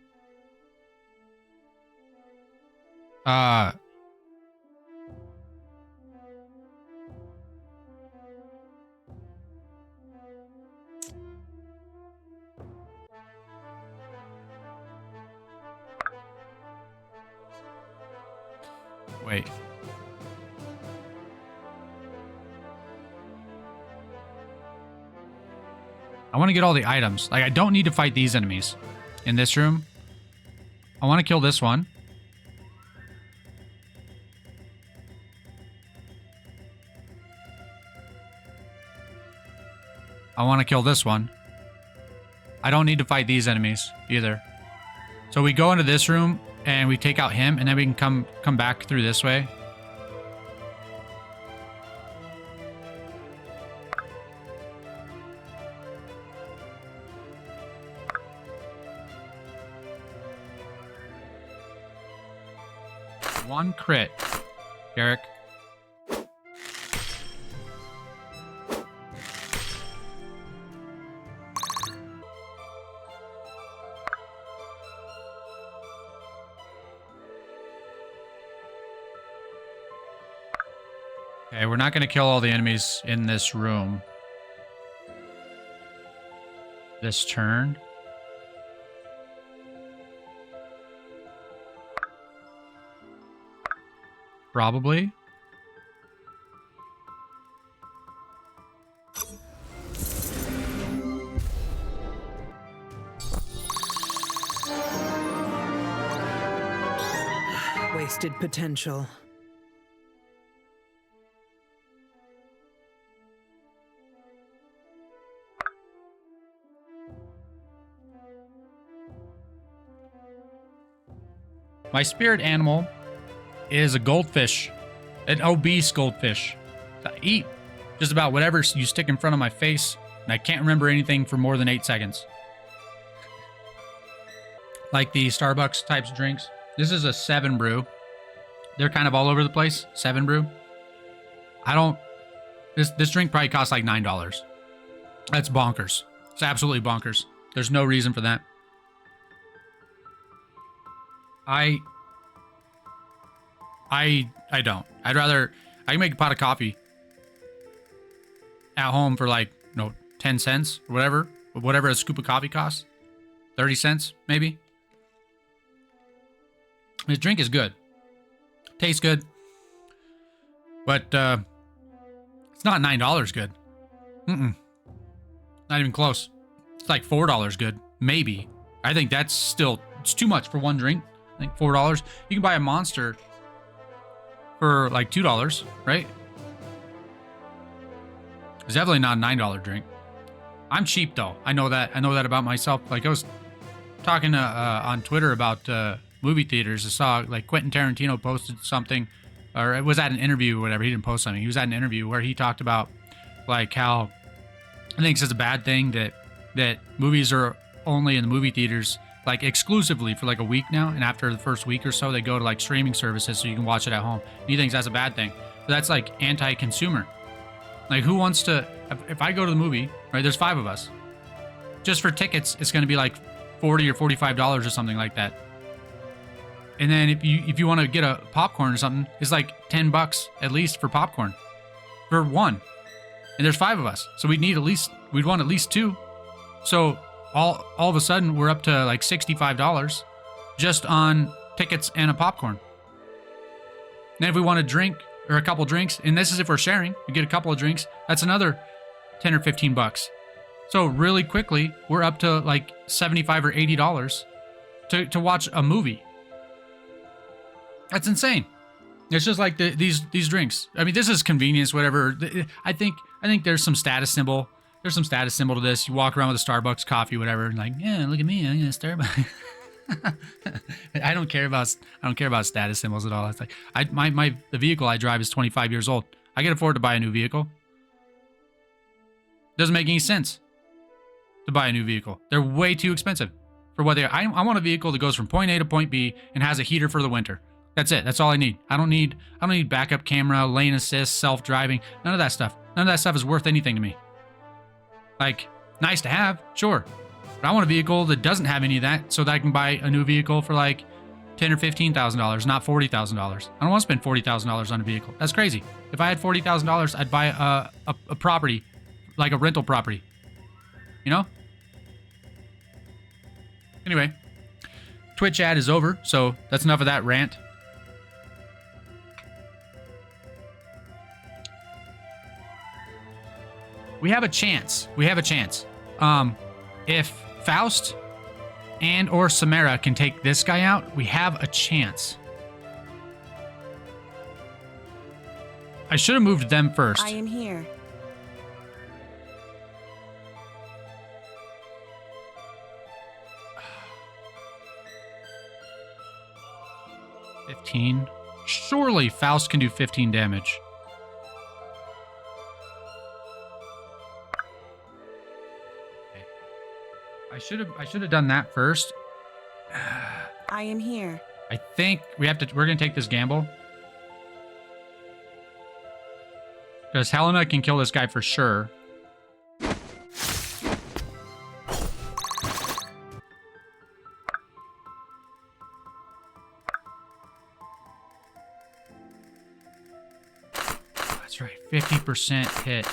Wait. I want to get all the items. Like, I don't need to fight these enemies in this room. I want to kill this one. I want to kill this one. I don't need to fight these enemies either. So we go into this room and we take out him, and then we can come back through this way. One crit, Garrick. Okay, we're not going to kill all the enemies in this room this turn. Probably. Wasted potential. My spirit animal is a goldfish, an obese goldfish. I eat just about whatever you stick in front of my face, and I can't remember anything for more than 8 seconds. Like the Starbucks types drinks. This is a 7 brew. They're kind of all over the place. 7 brew. This drink probably costs like $9. That's bonkers. It's absolutely bonkers. There's no reason for that. I don't. I can make a pot of coffee at home for like, 10 cents or whatever a scoop of coffee costs. 30 cents, maybe. This drink is good. Tastes good. But it's not $9 good. Not even close. It's like $4 good. Maybe. I think it's too much for one drink. I think $4. You can buy a Monster for like $2, right? It's definitely not a $9 drink. I'm cheap though. I know that about myself. Like I was talking on Twitter about movie theaters. I saw like Quentin Tarantino posted something, or it was at an interview or whatever. He didn't post something. He was at an interview where he talked about like how I think it's a bad thing that movies are only in the movie theaters like exclusively for like a week now, and after the first week or so they go to like streaming services so you can watch it at home. And he thinks that's a bad thing. But that's like anti-consumer. Like who wants to, if I go to the movie, right, there's 5 of us. Just for tickets, it's going to be like $40 or $45 or something like that. And then if you want to get a popcorn or something, it's like $10 at least for popcorn. For one. And there's 5 of us. So we'd want at least 2. So all of a sudden we're up to like $65 just on tickets and a popcorn. And if we want a drink or a couple drinks, and this is if we're sharing, we get a couple of drinks, that's another $10 or $15. So really quickly, we're up to like $75 or $80 to watch a movie. That's insane. It's just like these drinks. I mean, this is convenience, whatever. I think there's some status symbol. There's some status symbol to this. You walk around with a Starbucks coffee, whatever, and like, yeah, look at me, I'm gonna Starbucks. I don't care about status symbols at all. It's like the vehicle I drive is 25 years old. I can afford to buy a new vehicle. Doesn't make any sense to buy a new vehicle. They're way too expensive for what they are. I want a vehicle that goes from point A to point B and has a heater for the winter. That's it. That's all I need. I don't need backup camera, lane assist, self-driving. None of that stuff. None of that stuff is worth anything to me. Like, nice to have, sure. But I want a vehicle that doesn't have any of that so that I can buy a new vehicle for like $10,000 or $15,000, not $40,000. I don't want to spend $40,000 on a vehicle. That's crazy. If I had $40,000, I'd buy a property, like a rental property. You know? Anyway, Twitch ad is over, so that's enough of that rant. We have a chance. If Faust and or Samara can take this guy out, we have a chance. I should have moved them first. I am here. 15. Surely Faust can do 15 damage. Okay. I should have done that first. I am here. I think we're gonna take this gamble. Because Helena can kill this guy for sure. That's right, 50% hit.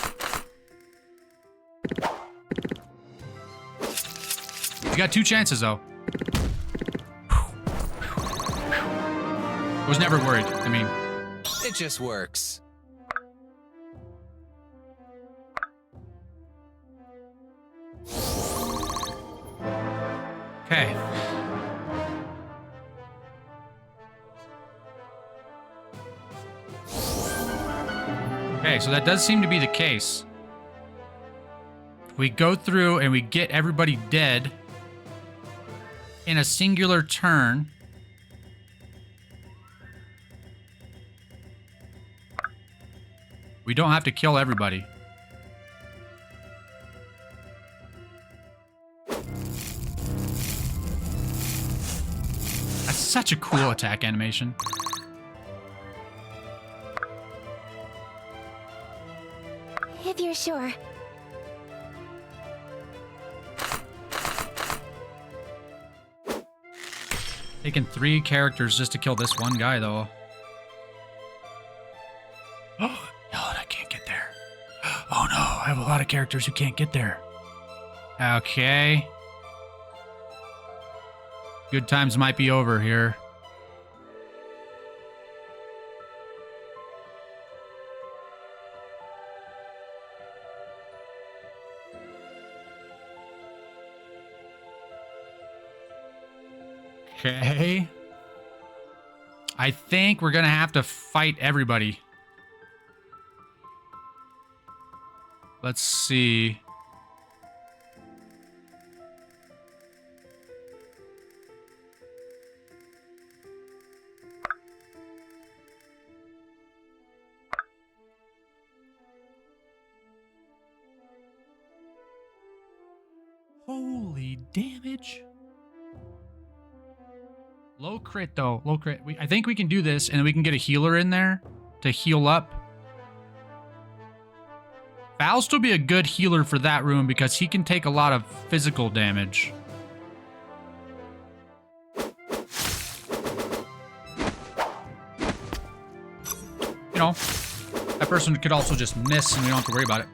You got 2 chances though. Was never worried. I mean, It just works. okay. Okay, so that does seem to be the case. We go through and we get everybody dead in a singular turn. We don't have to kill everybody. That's such a cool attack animation. If you're sure. Taking 3 characters just to kill this one guy, though. Oh, I can't get there. Oh no, I have a lot of characters who can't get there. Okay. Good times might be over here. Okay. I think we're gonna have to fight everybody. Let's see. Holy damage. Low crit though, low crit. I think we can do this and we can get a healer in there to heal up. Faust will be a good healer for that room because he can take a lot of physical damage. You know, that person could also just miss and we don't have to worry about it.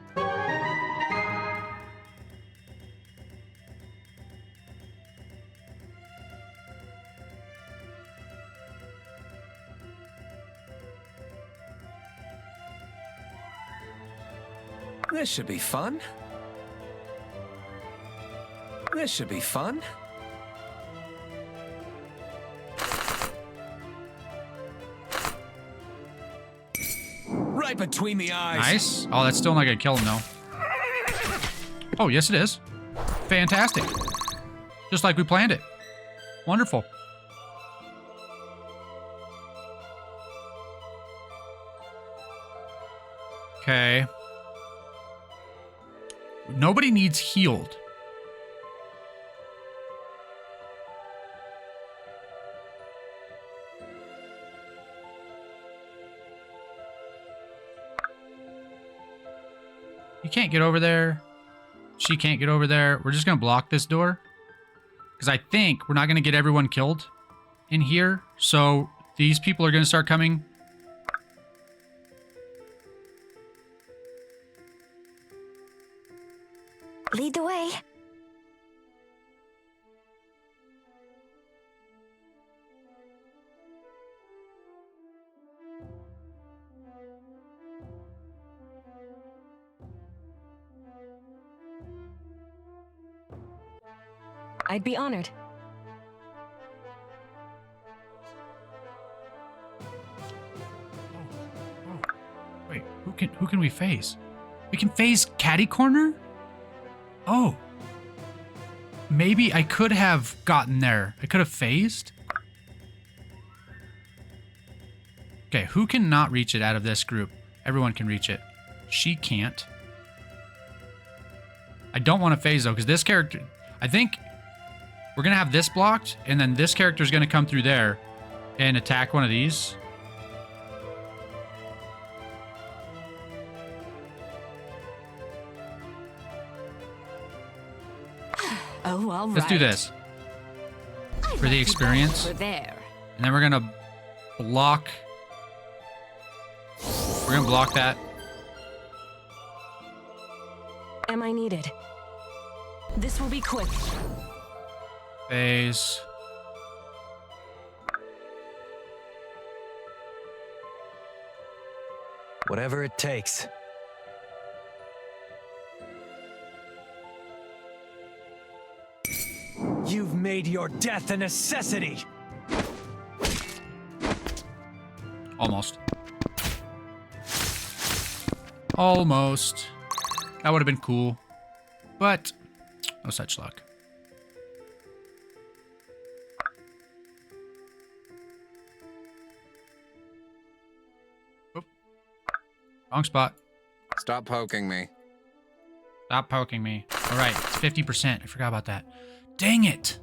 This should be fun. This should be fun. Right between the eyes. Nice. Oh, that's still not gonna kill him though. Oh, yes it is. Fantastic. Just like we planned it. Wonderful. Okay. Nobody needs healed. You can't get over there. She can't get over there. We're just going to block this door. Because I think we're not going to get everyone killed in here. So these people are going to start coming. Lead the way. I'd be honored. Wait, who can we phase? We can phase Catty Corner? Oh. Maybe I could have gotten there. I could have phased? Okay, who can not reach it out of this group? Everyone can reach it. She can't. I don't want to phase though, because this character, I think we're going to have this blocked, and then this character is going to come through there and attack one of these. Oh, all right. Let's do this for the experience. Over there. And then we're going to block. We're going to block that. Am I needed? This will be quick. Phase. Whatever it takes. You've made your death a necessity. Almost. Almost. That would have been cool. But no such luck. Oop. Wrong spot. Stop poking me. Stop poking me. All right, it's 50%. I forgot about that. Dang it.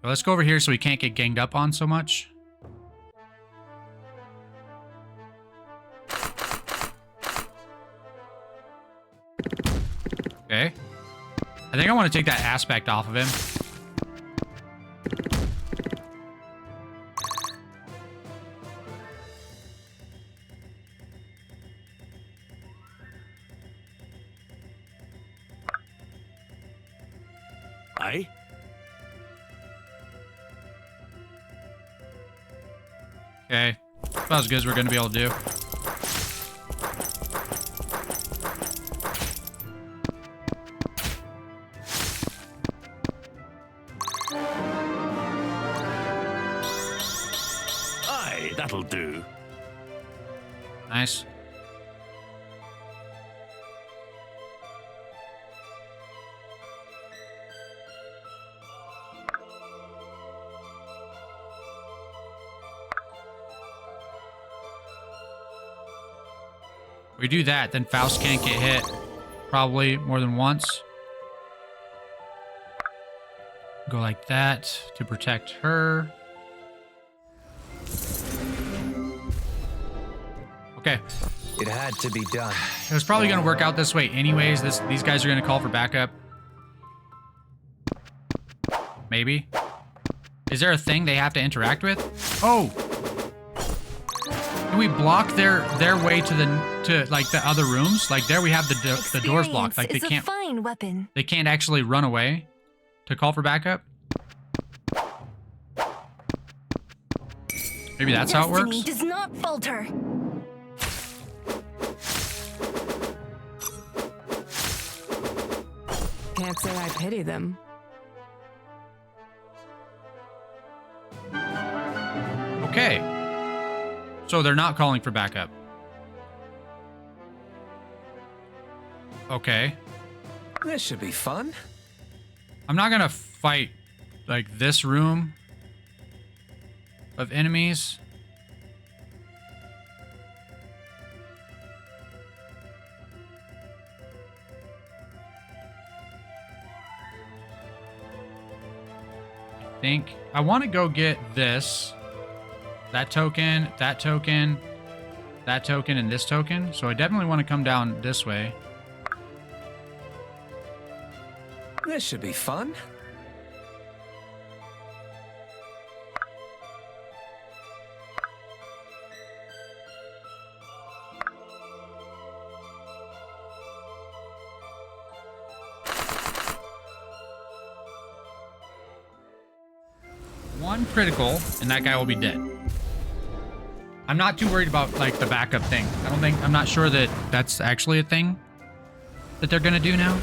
Well, let's go over here so we can't get ganged up on so much. Okay. I think I want to take that aspect off of him. Aye? Okay. About as good as we're going to be able to do. Aye, that'll do. Nice. We do that, then Faust can't get hit probably more than once. Go like that to protect her. Okay. It had to be done. It was probably going to work out this way anyways. These guys are going to call for backup. Maybe. Is there a thing they have to interact with? Oh! Can we block their way to like the other rooms? Like there we have the doors blocked. Like they can't. A fine weapon. They can't actually run away to call for backup. Maybe that's how it works. Destiny does not falter. Can't say I pity them. Okay. So they're not calling for backup. Okay. This should be fun. I'm not gonna fight like this room of enemies. I think I want to go get this. That token, that token, that token, and this token. So I definitely want to come down this way. This should be fun. One critical, and that guy will be dead. I'm not too worried about like the backup thing. I'm not sure that that's actually a thing that they're gonna do now.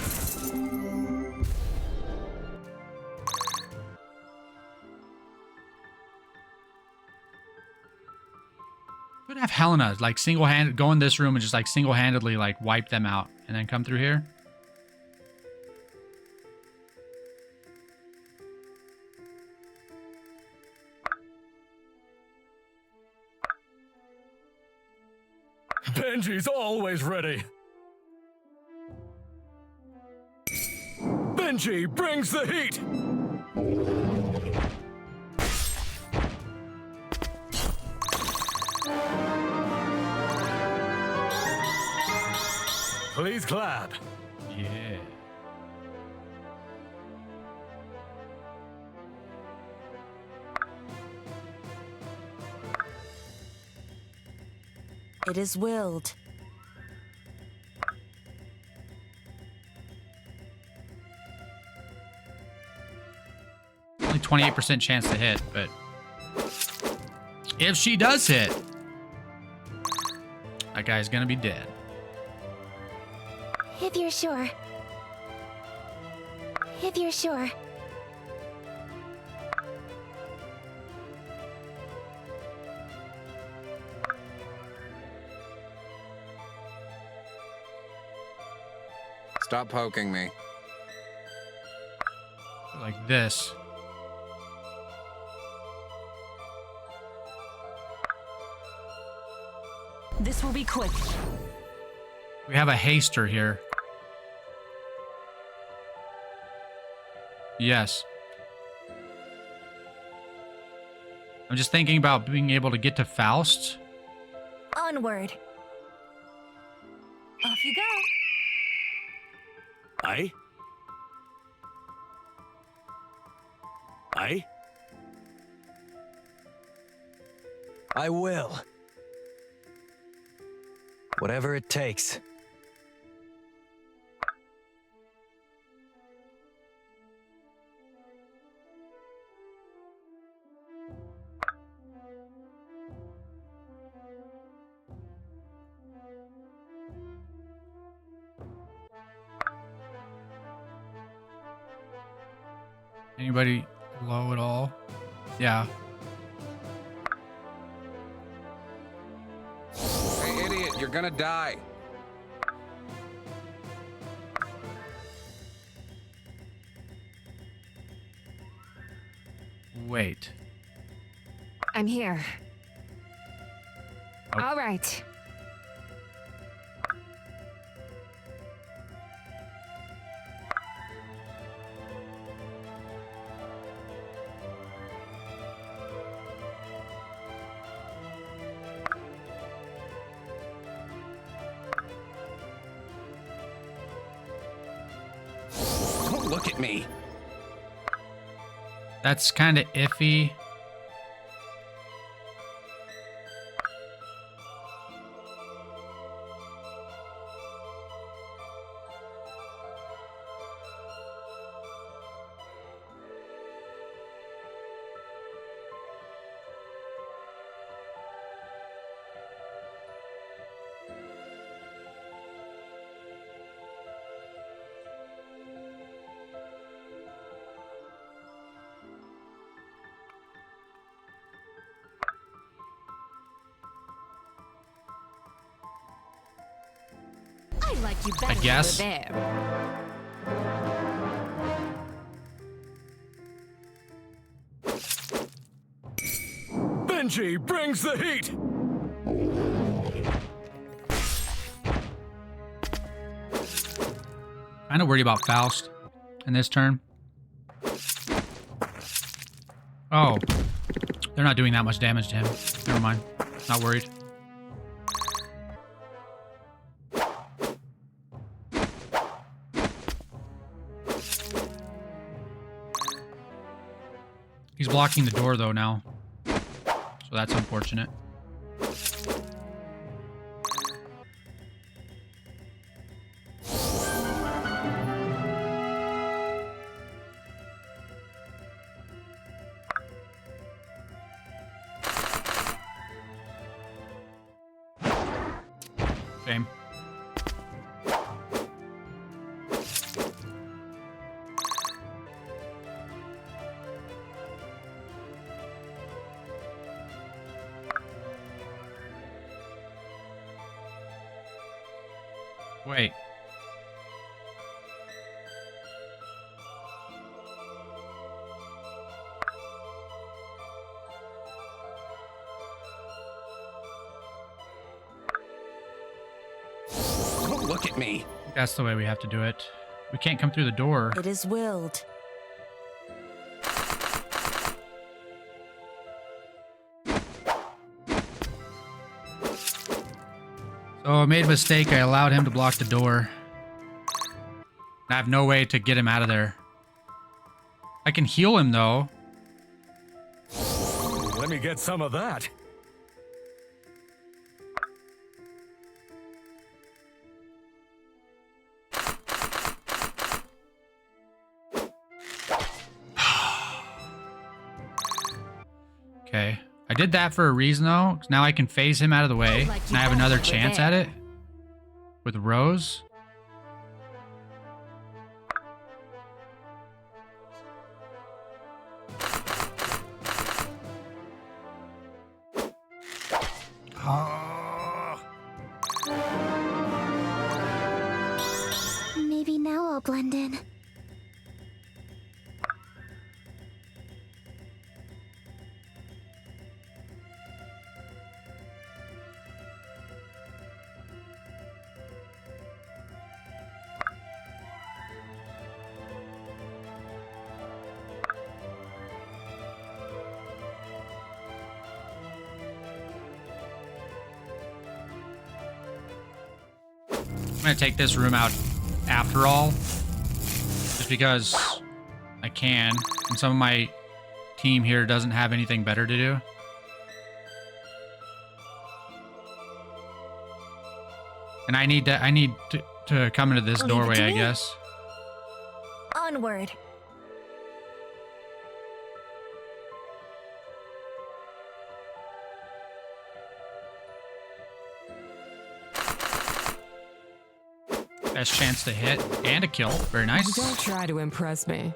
Could have Helena like single-handed go in this room and just like single-handedly like wipe them out and then come through here. Benji's always ready. Benji brings the heat. Please clap. Yeah. It is willed. Only 28% chance to hit, but if she does hit, that guy's gonna be dead. If you're sure. If you're sure. Stop poking me. Like this. This will be quick. We have a haster here. Yes. I'm just thinking about being able to get to Faust. Onward. Off you go. Aye? Aye? I will. Whatever it takes. Anybody low at all? Yeah. Hey, idiot, you're gonna die. Wait. I'm here. Oh. All right. Don't look at me. That's kind of iffy. I like you better guess. over there. Benji brings the heat. Kind of worried about Faust in this turn. Oh. They're not doing that much damage to him. Never mind. Not worried. He's blocking the door though now. So that's unfortunate. Shame. Wait. Don't look at me. That's the way we have to do it. We can't come through the door. It is willed. So I made a mistake. I allowed him to block the door. I have no way to get him out of there. I can heal him, though. Let me get some of that. Okay. I did that for a reason, though. 'Cause now I can phase him out of the way. Like And I have you another over chance there. at it. With Rose. Maybe now I'll blend in. I'm gonna take this room out after all. Just because I can. And some of my team here doesn't have anything better to do. And I need to come into this Leave it to doorway, I me. guess. Onward. Best chance to hit and a kill. Very nice. Don't try to impress me.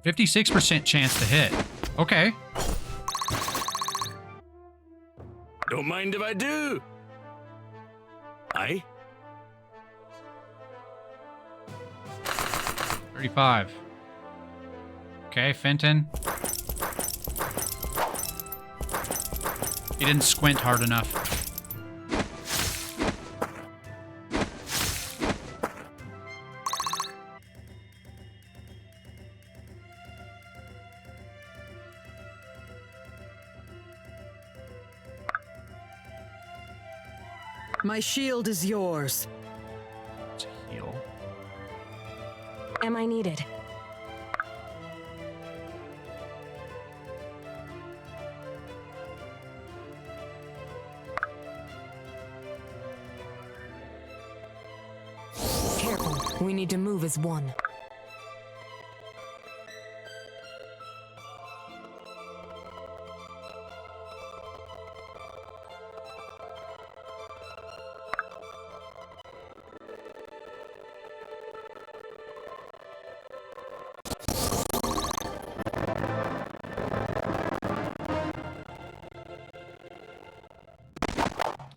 %56 chance to hit. Okay. Don't mind if I do. Aye? 35. Okay, Fenton. He didn't squint hard enough. My shield is yours. Let's heal. Am I needed? Careful. We need to move as one.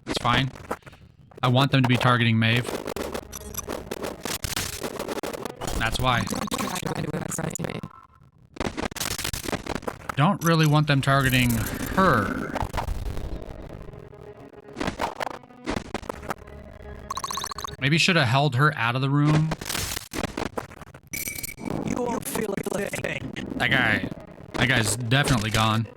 It's fine. I want them to be targeting Maeve. That's why. Try to impress me. Don't really want them targeting her. Maybe should have held her out of the room. You won't feel a thing. That guy's definitely gone.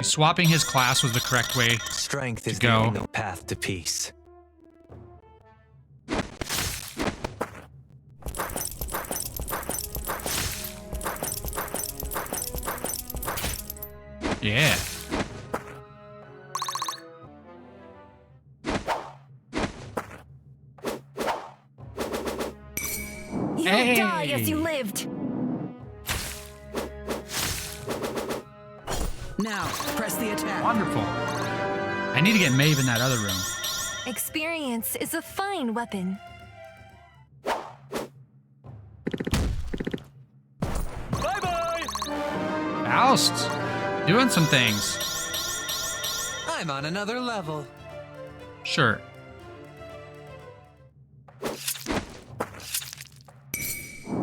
Swapping his class was the correct way. Strength is Go. the only path to peace. Yeah. You'll Hey. die as you lived. Now, press the attack. Wonderful. I need to get Maeve in that other room. Experience is a fine weapon. Bye-bye! Faust! Doing some things. I'm on another level. Sure.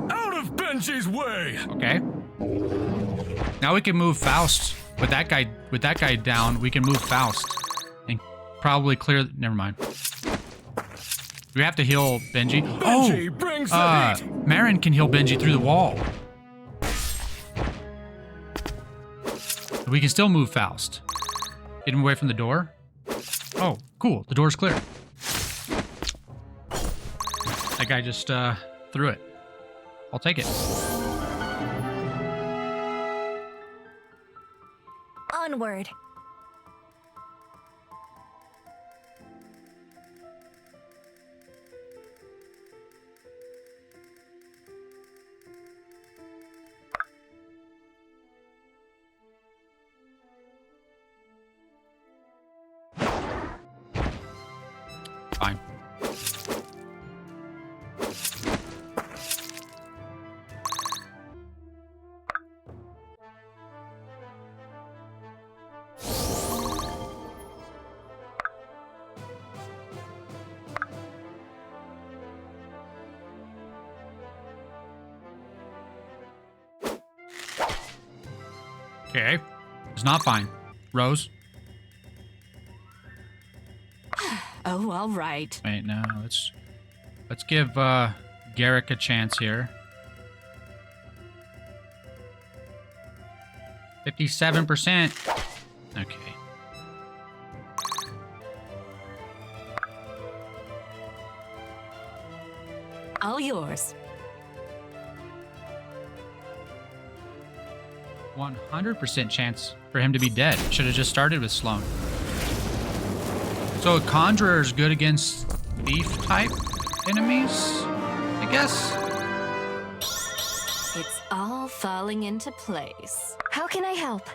Out of Benji's way! Okay. Now we can move Faust. With that guy down, we can move Faust. And probably clear... Never mind. We have to heal Benji. Benji brings the heat. Marin can heal Benji through the wall. We can still move Faust. Get him away from the door. Oh, cool. The door's clear. That guy just threw it. I'll take it. Onward. Fine. Okay. It's not fine. Rose. Oh, all right. Wait, no, let's give Garrick a chance here. 57%. Okay. All yours. 100% chance for him to be dead. Should have just started with Sloan. So a Conjurer is good against thief-type enemies, I guess? It's all falling into place. How can I help?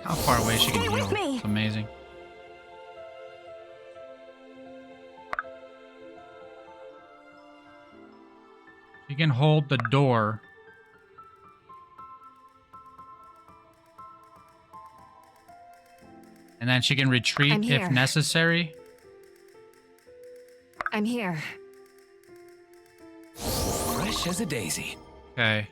How far away she can Stay with heal. me. It's amazing. She can hold the door. And then she can retreat I'm if here. necessary. I'm here. Fresh as a daisy. Okay.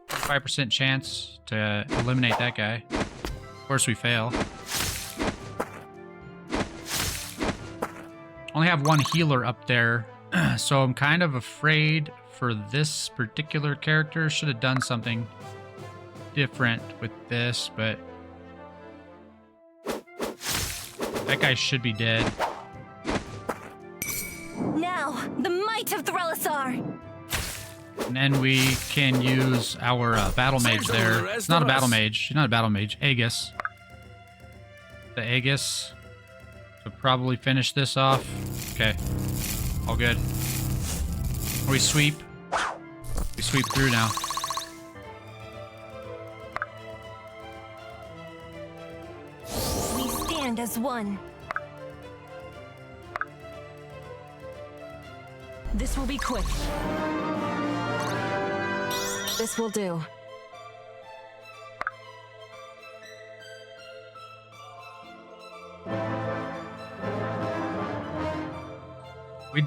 %5 chance to eliminate that guy. Of course we fail. Only have one healer up there, so I'm kind of afraid for this particular character. Should have done something different with this, but that guy should be dead. Now, the might of Terrazael. And then we can use our battle mage there. It's not a battle mage. She's not a battle mage. Aegis. The Aegis. To probably finish this off. Okay. All good. We sweep. We sweep through now. We stand as one. This will be quick. This will do.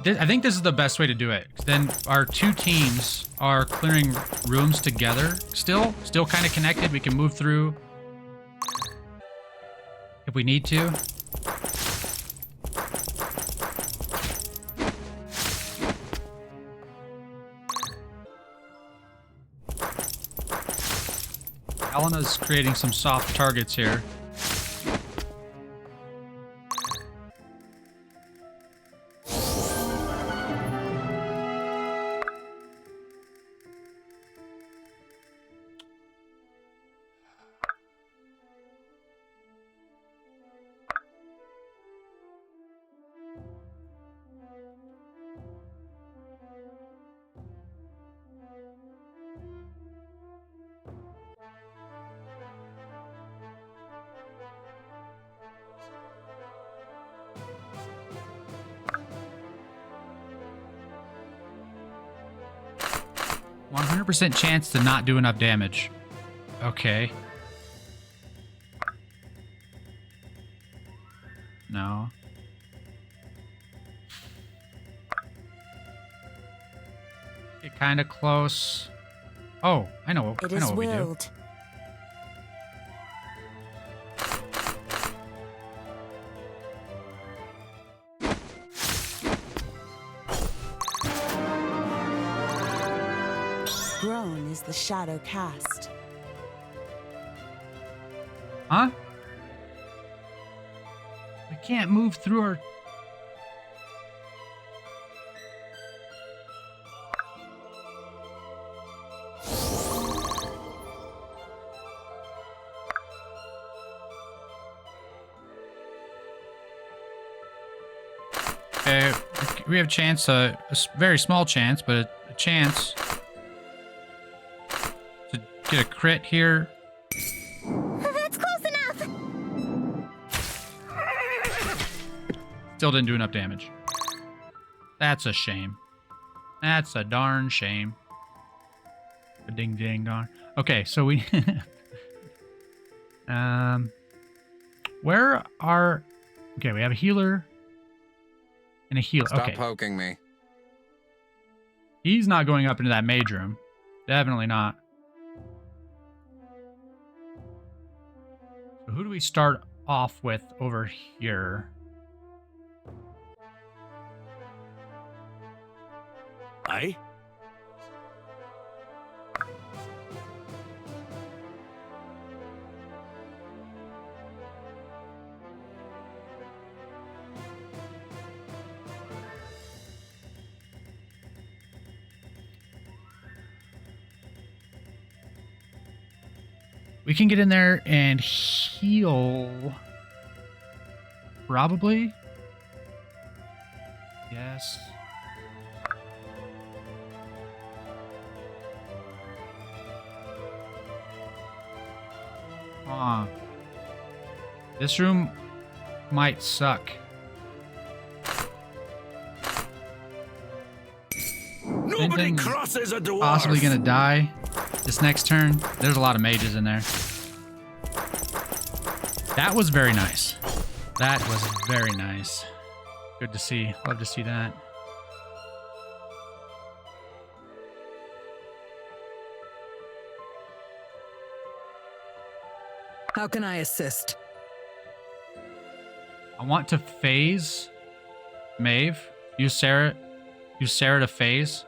I think this is the best way to do it. Then our two teams are clearing rooms together. Still kind of connected. We can move through if we need to. Elena's creating some soft targets here. 100% chance to not do enough damage. Okay. No. Get kind of close. Oh, I know It I is know what we do. willed. Grown is the shadow cast. Huh? I can't move through our... Okay, we have a chance, a very small chance, but a chance to get a crit here. That's close enough. Still didn't do enough damage. That's a shame. That's a darn shame. A ding ding darn. Okay, so we where are... Okay, we have a healer and a healer. Stop Okay. poking me. He's not going up into that mage room. Definitely not. So who do we start off with over here? Aye? We can get in there and heal. Probably. Yes. This room might suck. Nobody Fenton crosses a dwarf! Possibly gonna die this next turn. There's a lot of mages in there. That was very nice. That was very nice. Good to see. Love to see that. How can I assist? I want to phase Maeve. Use Sarah to phase.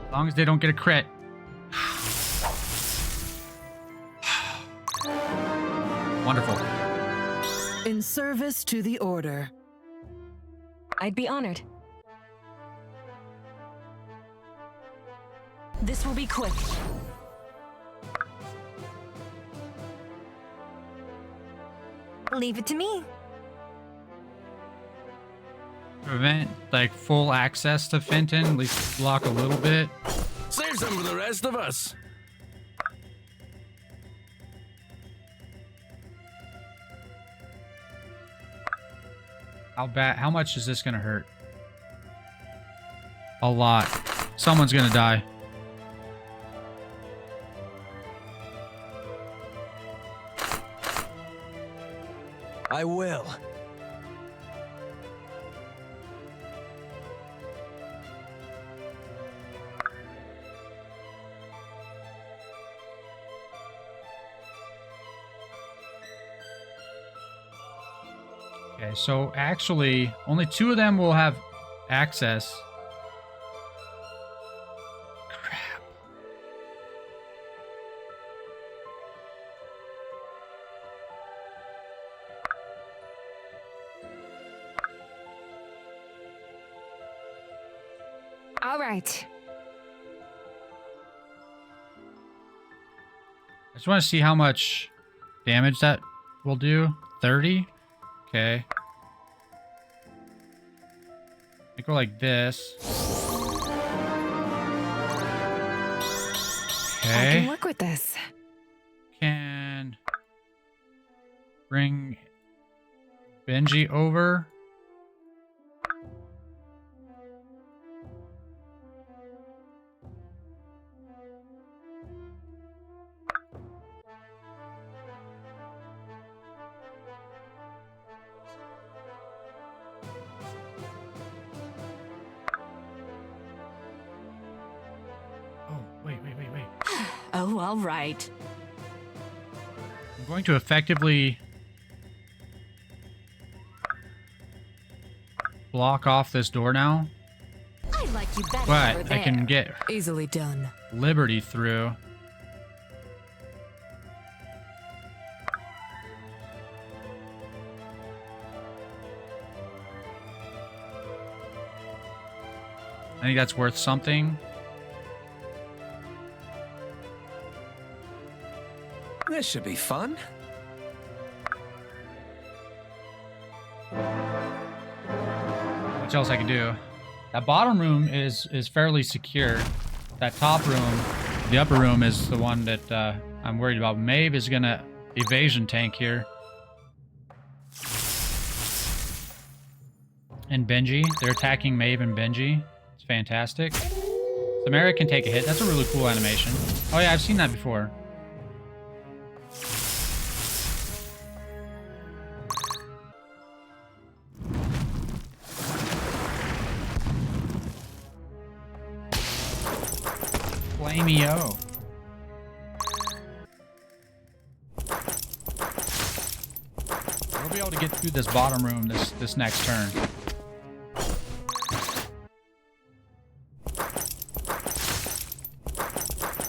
As long as they don't get a crit. Wonderful. In service to the Order. I'd be honored. This will be quick. Leave it to me. Prevent like full access to Fenton, at least block a little bit. Save some for the rest of us. How much is this gonna hurt? A lot. Someone's gonna die. I will. Okay, so actually, only 2 of them will have access. Crap. All right. I just want to see how much damage that will do. 30? Okay. go like this. I Okay. can work with this. Can bring Benji over. Oh, wait. Oh, all right. I'm going to effectively block off this door now, I like you better over but there. I can get Easily done. Liberty through. I think that's worth something. This should be fun. What else I can do? That bottom room is fairly secure. That top room, the upper room, is the one that I'm worried about. Maeve is gonna evasion tank here. And Benji, they're attacking Maeve and Benji. It's fantastic. Samara can take a hit. That's a really cool animation. Oh yeah, I've seen that before. Flameo. We'll be able to get through this bottom room this next turn.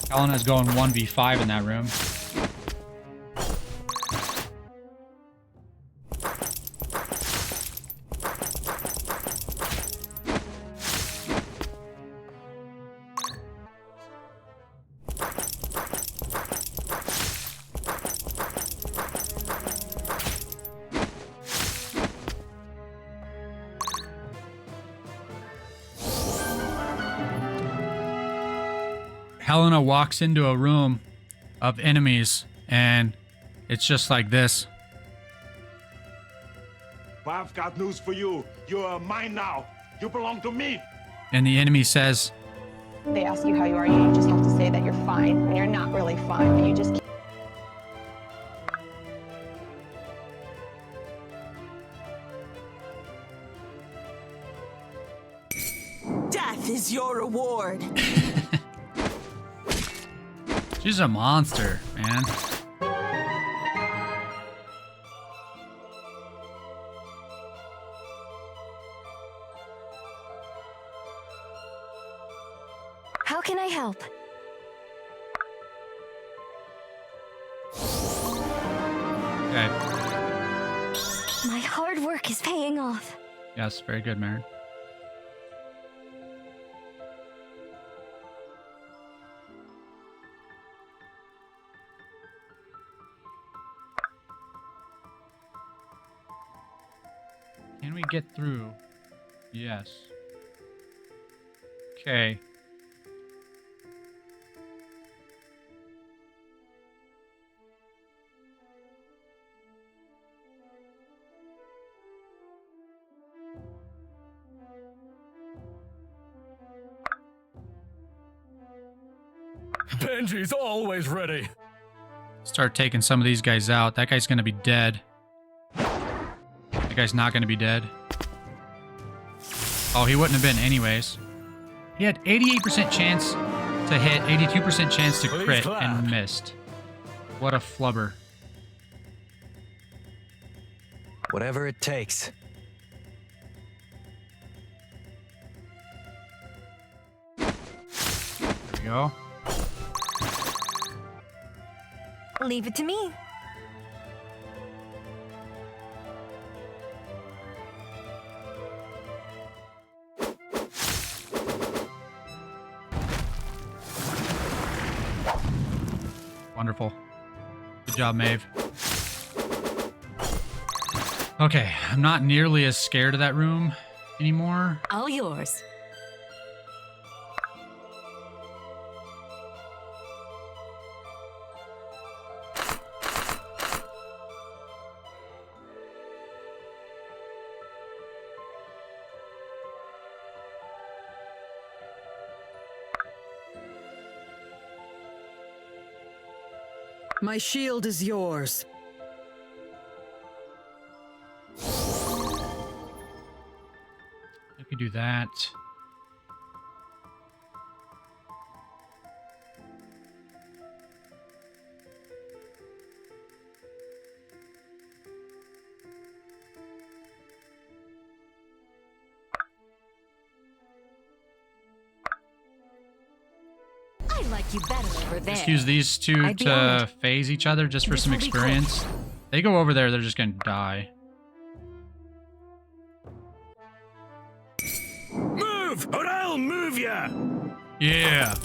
Helena's going 1v5 in that room. Helena walks into a room of enemies, and it's just like this. I've got news for you. You're mine now. You belong to me. And the enemy says, They ask you how you are, you just have to say that you're fine, and you're not really fine, and you just Death is your reward. she's a monster, man. How can I help? Okay. My hard work is paying off. Yes, very good, Marin. Can we get through? Yes. Okay. Benji's always ready. Start taking some of these guys out. That guy's gonna be dead. That guy's not gonna be dead. Oh, he wouldn't have been anyways. He had 88% chance to hit, 82% chance to Please crit, clap. and missed. What a flubber. Whatever it takes. There we go. Leave it to me. Wonderful. Good job, Maeve. Okay, I'm not nearly as scared of that room anymore. All yours. My shield is yours. I could do that. I like you better over there. Just use these two I'd be to honored. phase each other just for This some will be quick. experience. They go over there, they're just gonna die. Move, or I'll move ya! Yeah.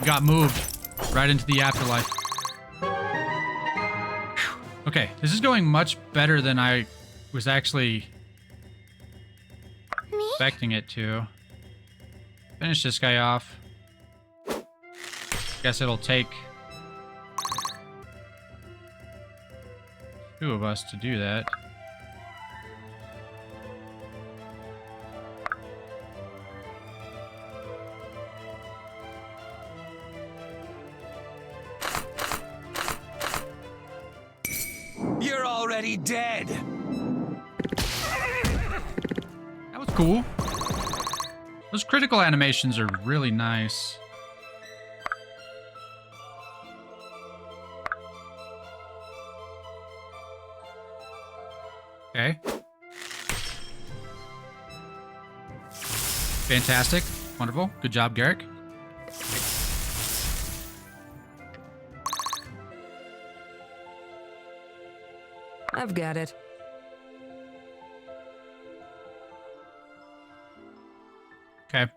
Got moved right into the afterlife. Whew. Okay, this is going much better than I was actually expecting it to. Finish this guy off. Guess it'll take two of us to do that. You're already dead. That was cool. Those critical animations are really nice. Okay. Fantastic. Wonderful. Good job, Garrick. I've got it. Okay.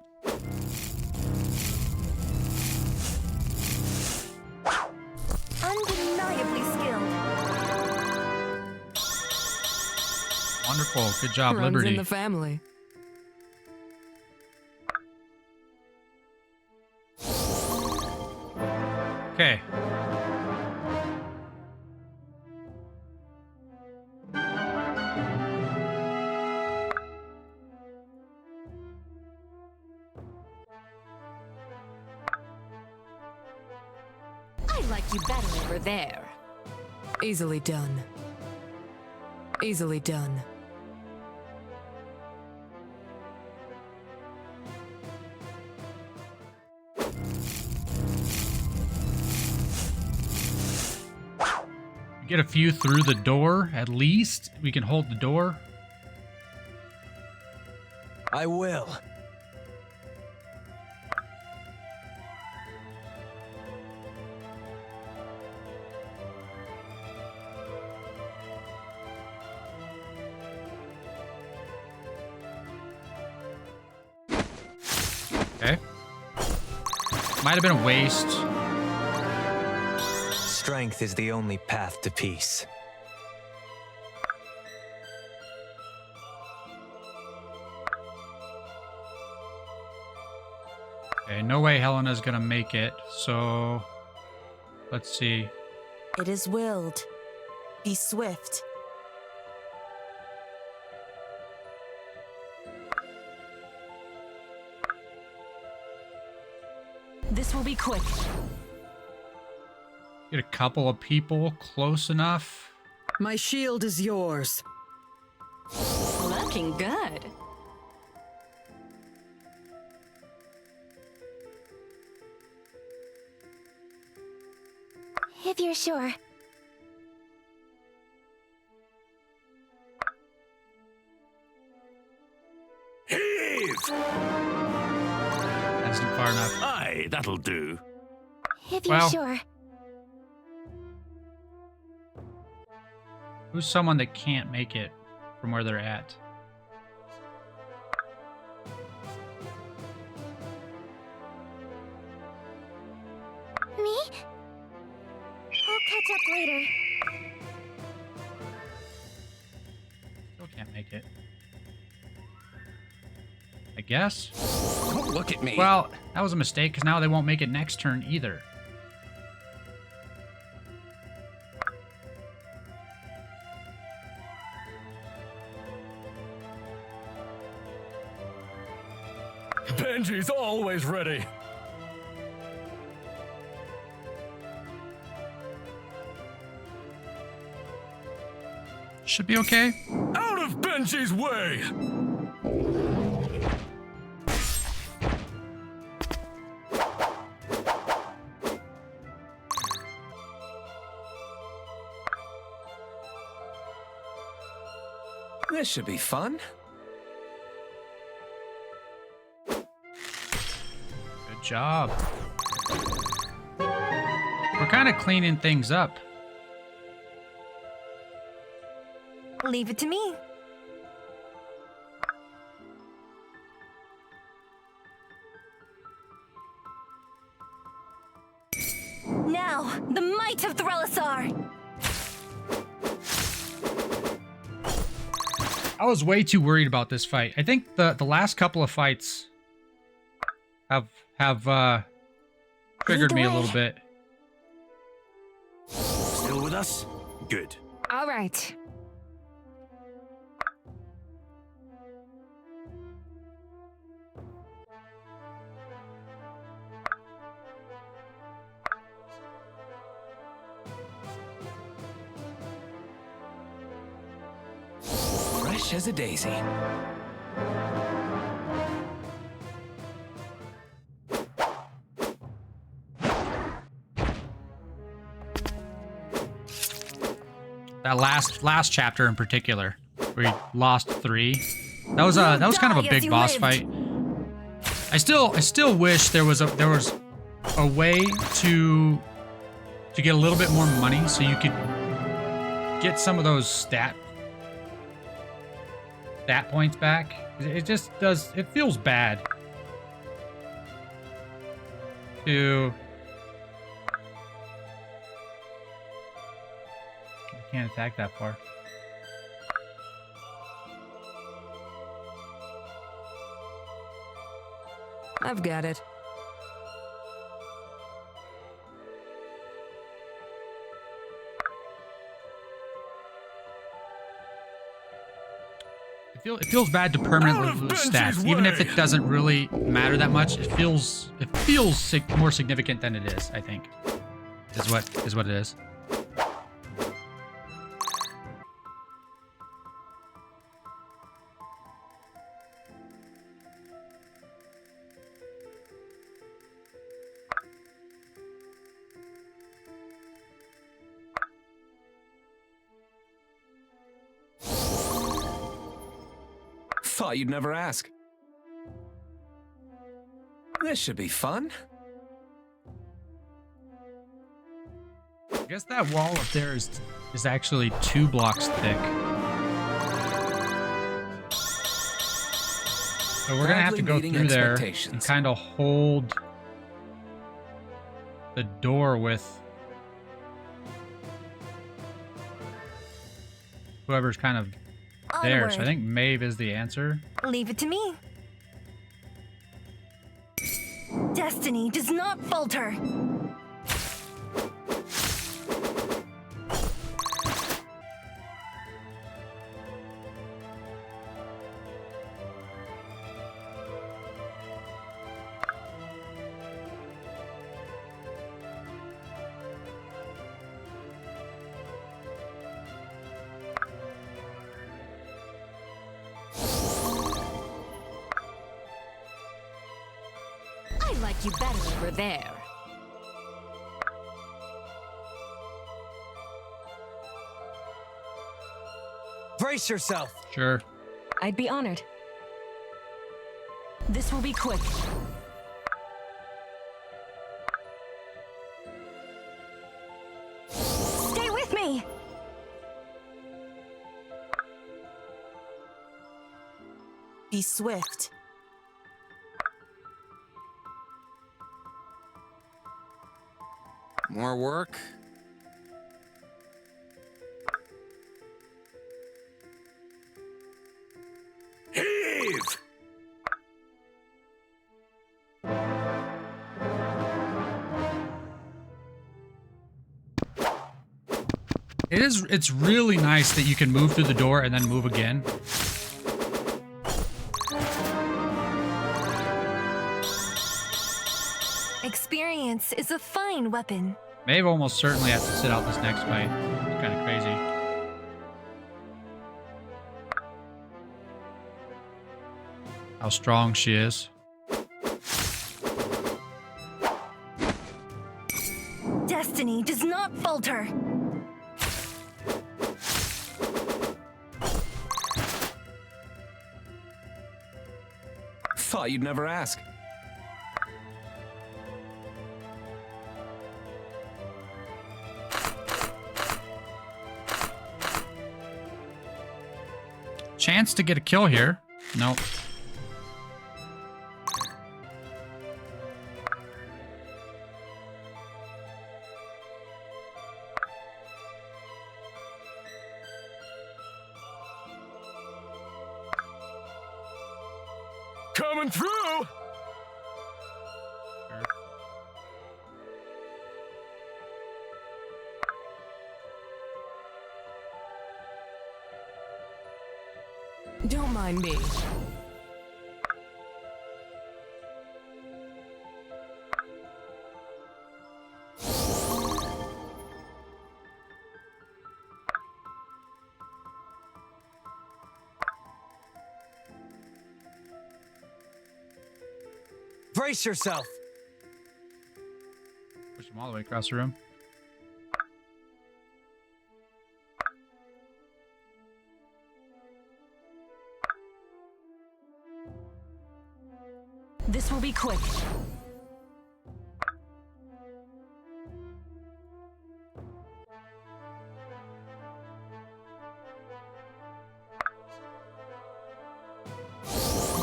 Undeniably skilled. Wonderful. Good job, Runs Liberty. in the family. Okay. I like you better over there. Easily done. Easily done. Get a few through the door, at least. We can hold the door. I will. Okay. Might have been a waste. Strength is the only path to peace. Okay, no way Helena's gonna make it, so let's see. It is willed. Be swift. This will be quick. Get a couple of people close enough. My shield is yours. Looking good. If you're sure. Heave! That's not far enough. Aye, that'll do. If you're Well. sure. Who's someone that can't make it from where they're at? Me? I'll catch up later. make it. I guess. Don't look at me. Well, that was a mistake because now they won't make it next turn either. Benji's always ready. Should be okay. Out of Benji's way! This should be fun. Good job. We're kind of cleaning things up. Leave it to me. Now, the might of Terrazael. I was way too worried about this fight. I think the last couple of fights have triggered me a little bit. Still with us? Good. All right. Fresh as a daisy. That last chapter in particular, where he lost 3. That was kind of a big boss fight. I still wish there was a way to get a little bit more money so you could get some of those stat points back. It just does, it feels bad to... I can't attack that far. I've got it. It feels bad to permanently lose stats, even if it doesn't really matter that much. It feels more significant than it is. I think is what it is. Thought you'd never ask. This should be fun. I guess that wall up there is actually 2 blocks thick. So we're gonna have to go through there and kind of hold the door with whoever's kind of there. So I think Maeve is the answer. Leave it to me. Destiny does not falter. I like you better over there. Brace yourself. Sure. I'd be honored. This will be quick. Stay with me! Be swift. More work? It's really nice that you can move through the door and then move again. Experience is a fine weapon. Maeve almost certainly has to sit out this next fight. It's kind of crazy. How strong she is. Destiny does not falter. Thought you'd never ask. Chance to get a kill here. Nope. Coming through! Don't mind me. Brace yourself. Push him all the way across the room. This will be quick.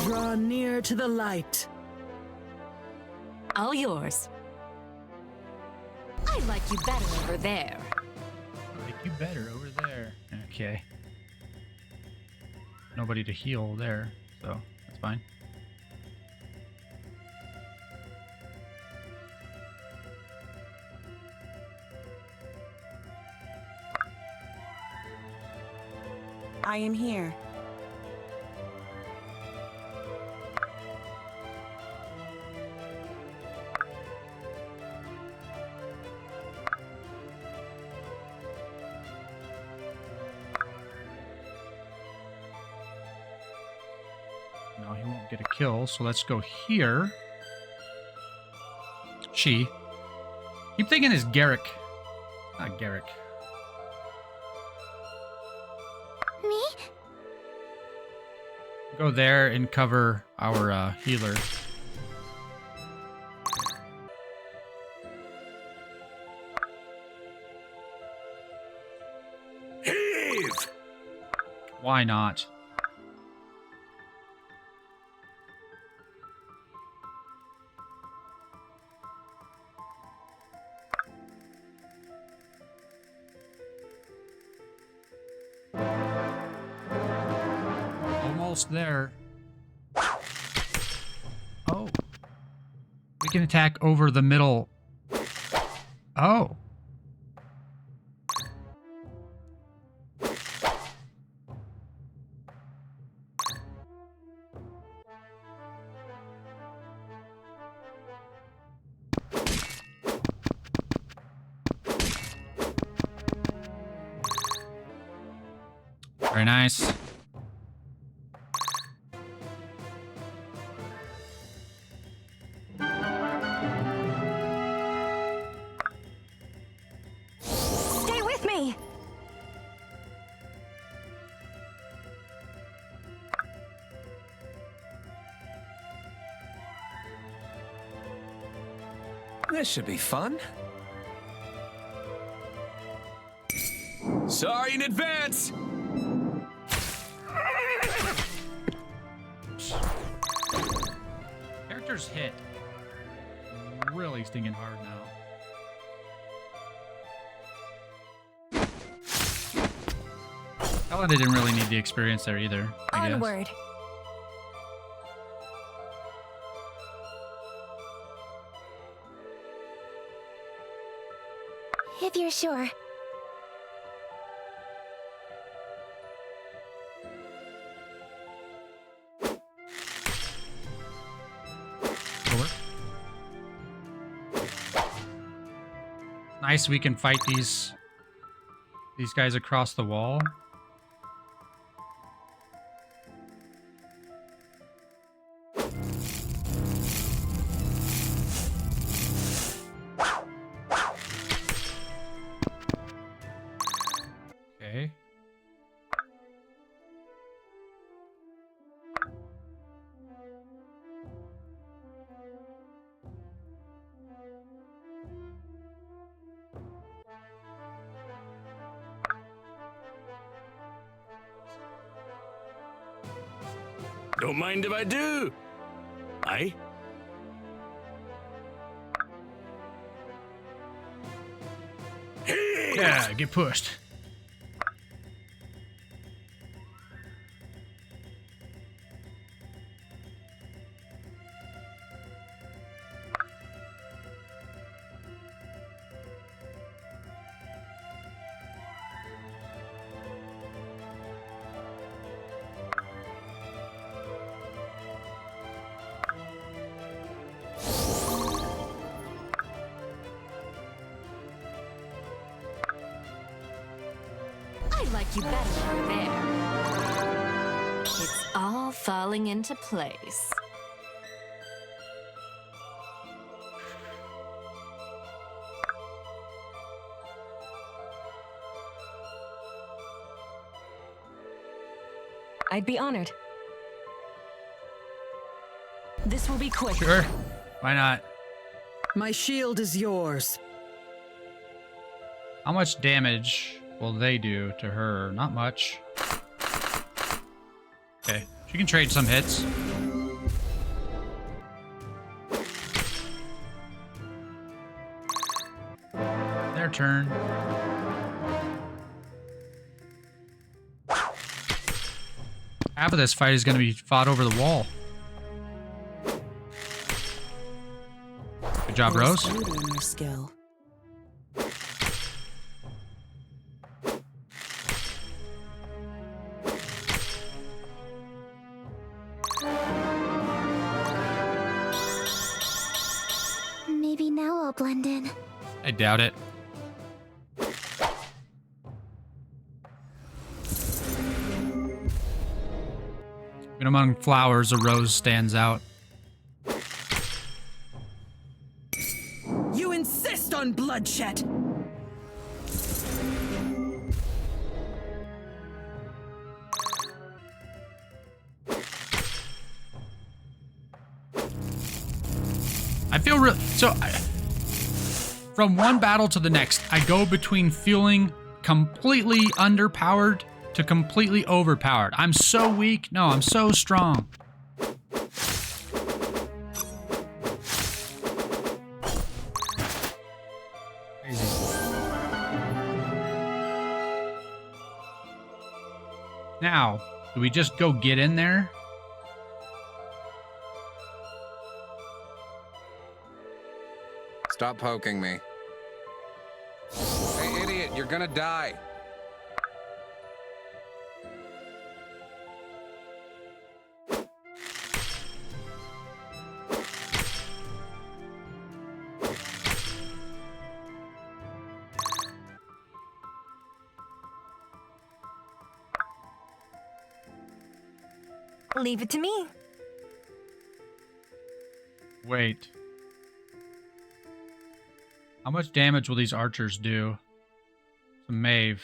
Draw near to the light. All yours. I like you better over there. I like you better over there. Okay. Nobody to heal there, so that's fine. I am here. No, he won't get a kill, so let's go here. She. Keep thinking it's Garrick. Not Garrick. Me? Go there and cover our healer. Heave! Why not? Almost there. Oh. We can attack over the middle. Oh. Very nice. Stay with me. This should be fun. Sorry in advance. Characters hit really stinging hard now. Ella didn't really need the experience there either, I guess. Onward. If you're sure. Nice, we can fight these guys across the wall. Okay. Don't mind if I do. Aye? Yeah, get pushed. I like you better over there. It's all falling into place. I'd be honored. This will be quick. Sure. Why not? My shield is yours. How much damage will they do to her? Not much. Okay. She can trade some hits. Their turn. Half of this fight is going to be fought over the wall. Good job, Rose. There's beauty in your skill. Maybe now I'll blend in. I doubt it. Even among flowers, a rose stands out. You insist on bloodshed. I feel real. From one battle to the next, I go between feeling completely underpowered to completely overpowered. I'm so weak. No, I'm so strong. Crazy. Now, do we just go get in there? Stop poking me. Hey, idiot, you're gonna die. Leave it to me. Wait. How much damage will these archers do? Some Maeve.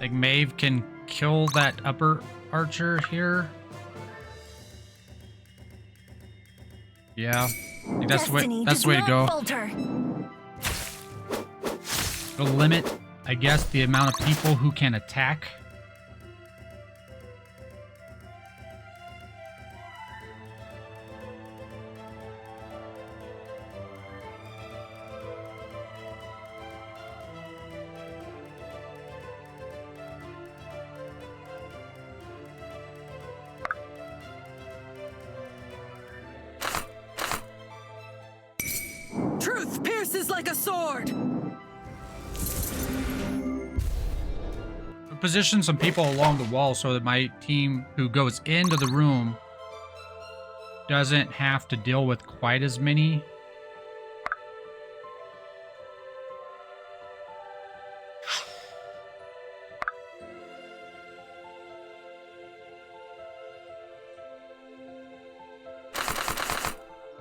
Like Maeve can kill that upper archer here. Yeah, I think that's the way. That's the way to go. Falter. To limit, I guess, the amount of people who can attack. pierces like a sword. Position some people along the wall so that my team who goes into the room doesn't have to deal with quite as many.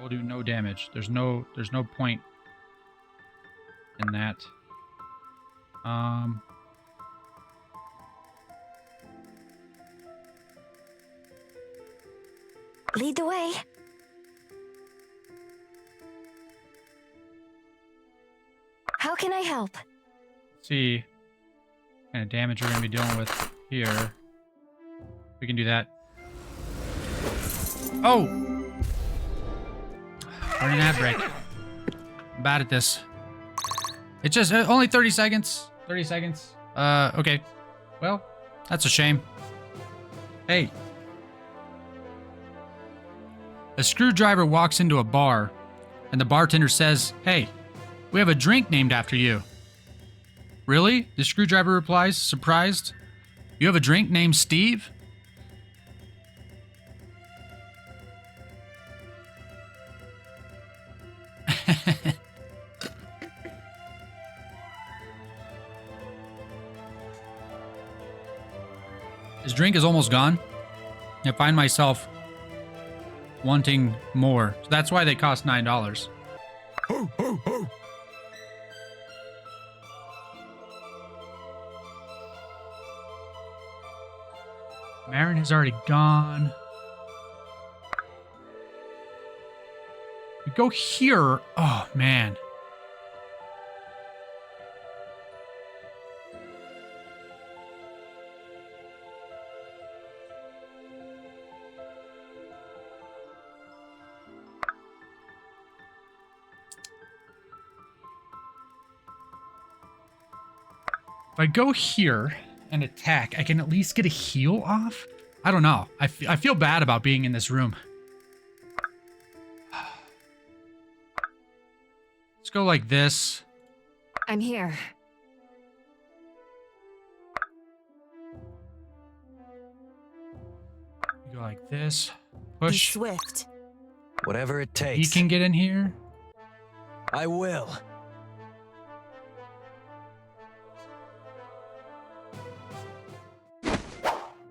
Will do no damage. There's no point in that. Lead the way. How can I help? See what kind of damage we're going to be dealing with here. We can do that. Oh! Running ad break. I'm bad at this. It's just only 30 seconds. 30 seconds. Okay. Well, that's a shame. Hey. A screwdriver walks into a bar, and the bartender says, "Hey, we have a drink named after you." "Really?" The screwdriver replies, surprised. "You have a drink named Steve?" His drink is almost gone. I find myself wanting more. So that's why they cost $9. Ho, ho, ho. Marin is already gone. We go here. Oh, man. If I go here and attack, I can at least get a heal off? I don't know. I feel bad about being in this room. Let's go like this. I'm here. Go like this. Be Push. swift. Whatever it takes. He can get in here. I will.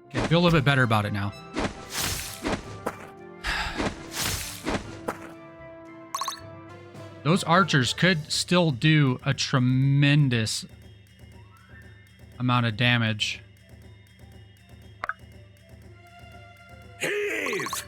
Okay, I feel a little bit better about it now. Those archers could still do a tremendous amount of damage. Heave!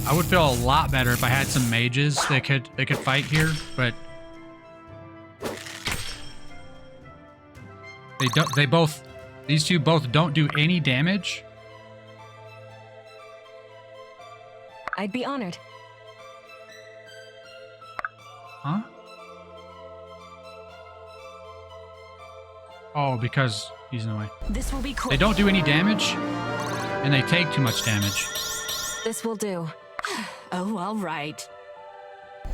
I would feel a lot better if I had some mages that could fight here, but these two both don't do any damage. I'd be honored. Huh? Oh, because he's in the way. This will be cool. They don't do any damage, and they take too much damage. This will do. Oh, all right.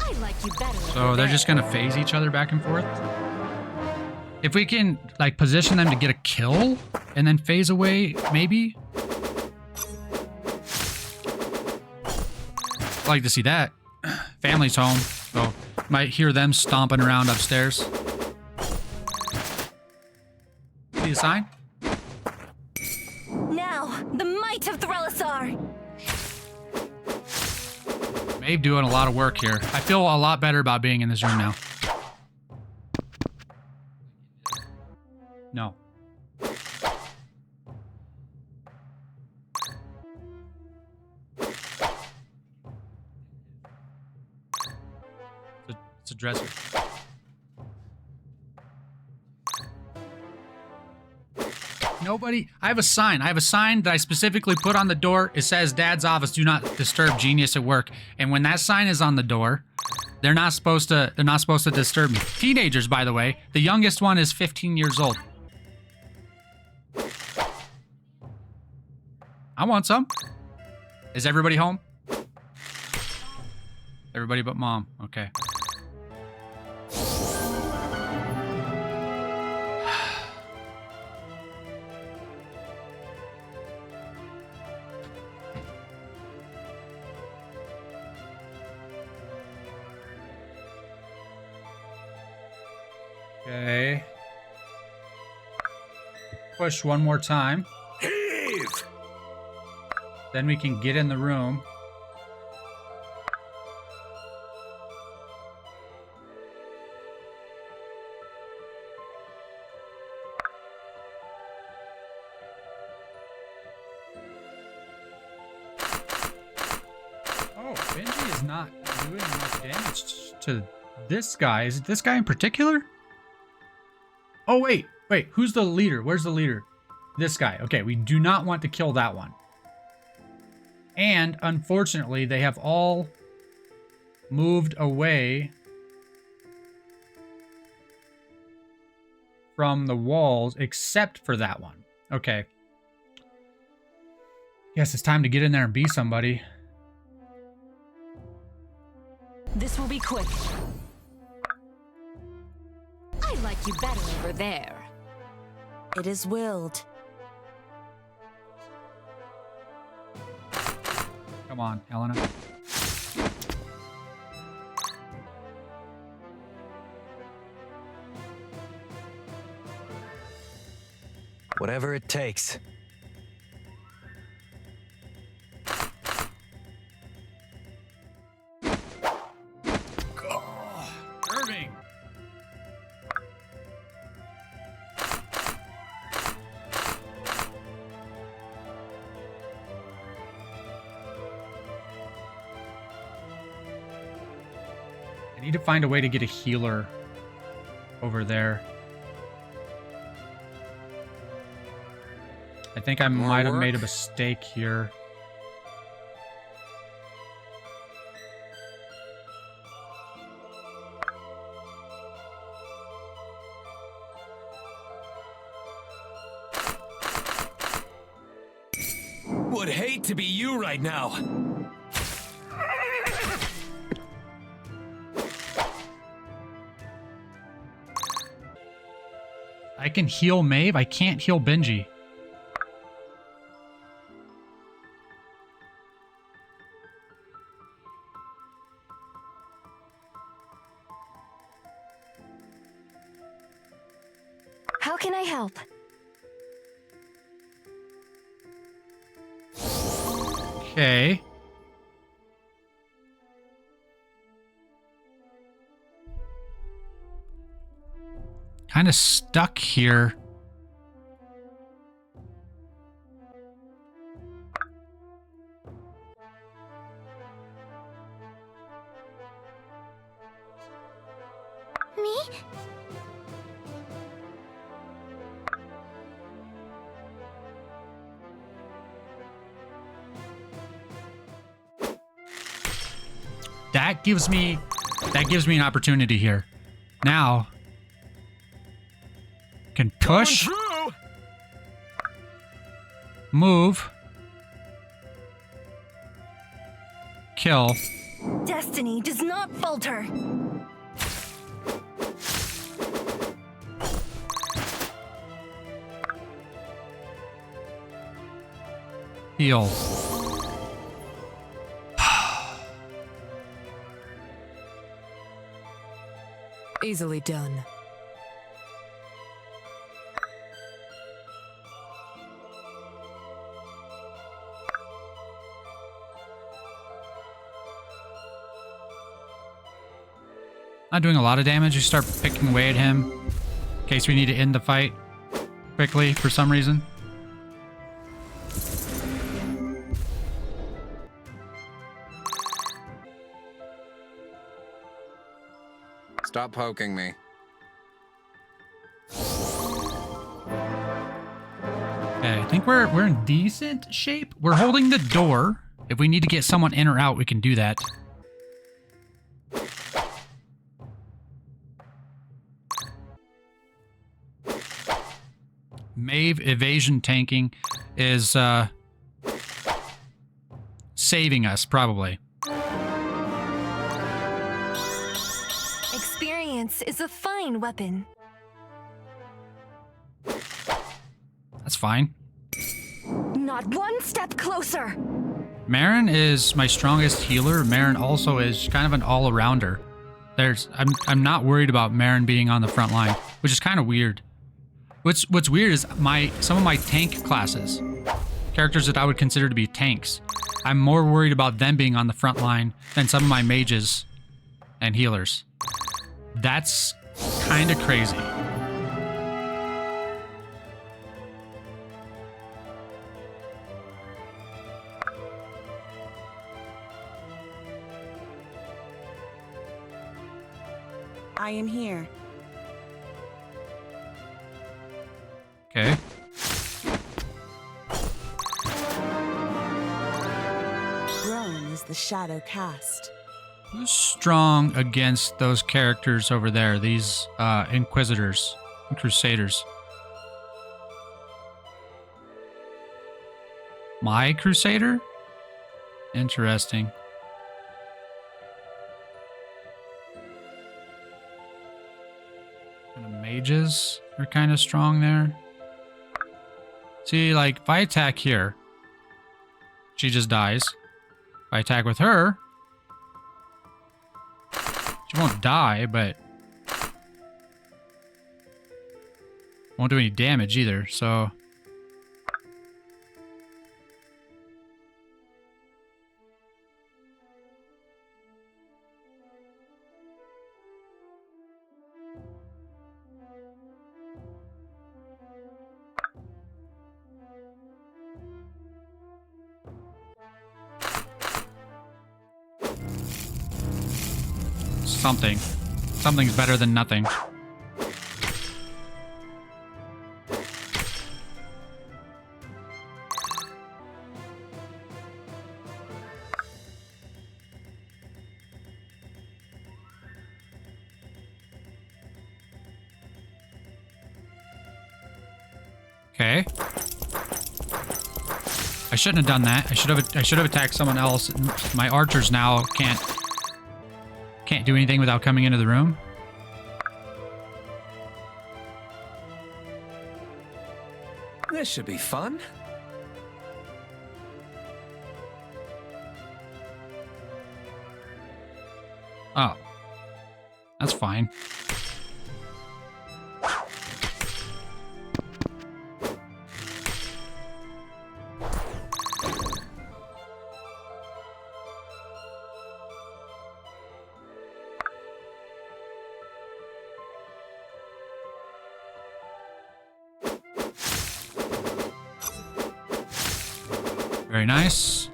I like you better. So they're just gonna phase each other back and forth. If we can, like, position them to get a kill and then phase away, maybe. I'd like to see that. Family's home, so might hear them stomping around upstairs. See the sign? Now, the might of Terrazael. Maeve doing a lot of work here. I feel a lot better about being in this room now. No. It's a dresser. Nobody. I have a sign. I have a sign that I specifically put on the door. It says Dad's office, do not disturb genius at work. And when that sign is on the door, they're not supposed to disturb me. Teenagers, by the way. The youngest one is 15 years old. I want some. Is everybody home? Everybody but Mom. Okay. Okay. Push one more time. Heave! Then we can get in the room. Oh, Benji is not doing much damage to this guy. Is it this guy in particular? Oh, wait. Wait, who's the leader? Where's the leader? This guy. Okay, we do not want to kill that one. And, unfortunately, they have all moved away from the walls, except for that one. Okay. Yes, it's time to get in there and be somebody. This will be quick. I like you better over there. It is willed. Come on, Helena. Whatever it takes. Irving. I need to find a way to get a healer over there. I think I might have made a mistake here. Would hate to be you right now. I can heal Maeve. I can't heal Benji. How can I help? Okay. Kind of stuck here. Me? That gives me an opportunity here. Now can push, move, kill. Destiny does not falter. Heal. Easily done. Not doing a lot of damage. You start picking away at him in case we need to end the fight quickly for some reason. Stop poking me. Okay, I think we're in decent shape. We're holding the door. If we need to get someone in or out, we can do that. Maeve evasion tanking is saving us, probably. Experience is a fine weapon. That's fine. Not one step closer. Marin is my strongest healer. Marin also is kind of an all-arounder. I'm not worried about Marin being on the front line, which is kind of weird. What's weird is some of my tank classes, characters that I would consider to be tanks, I'm more worried about them being on the front line than some of my mages and healers. That's kind of crazy. I am here. Okay. Grown is the shadow cast. Who's strong against those characters over there? These Inquisitors and Crusaders. My Crusader? Interesting. And the mages are kind of strong there. See, like, if I attack here, she just dies. If I attack with her, she won't die, but won't do any damage either, so... Something's better than nothing. Okay. I shouldn't have done that. I should have attacked someone else. My archers now can't do anything without coming into the room. This should be fun. Oh. That's fine. Very nice.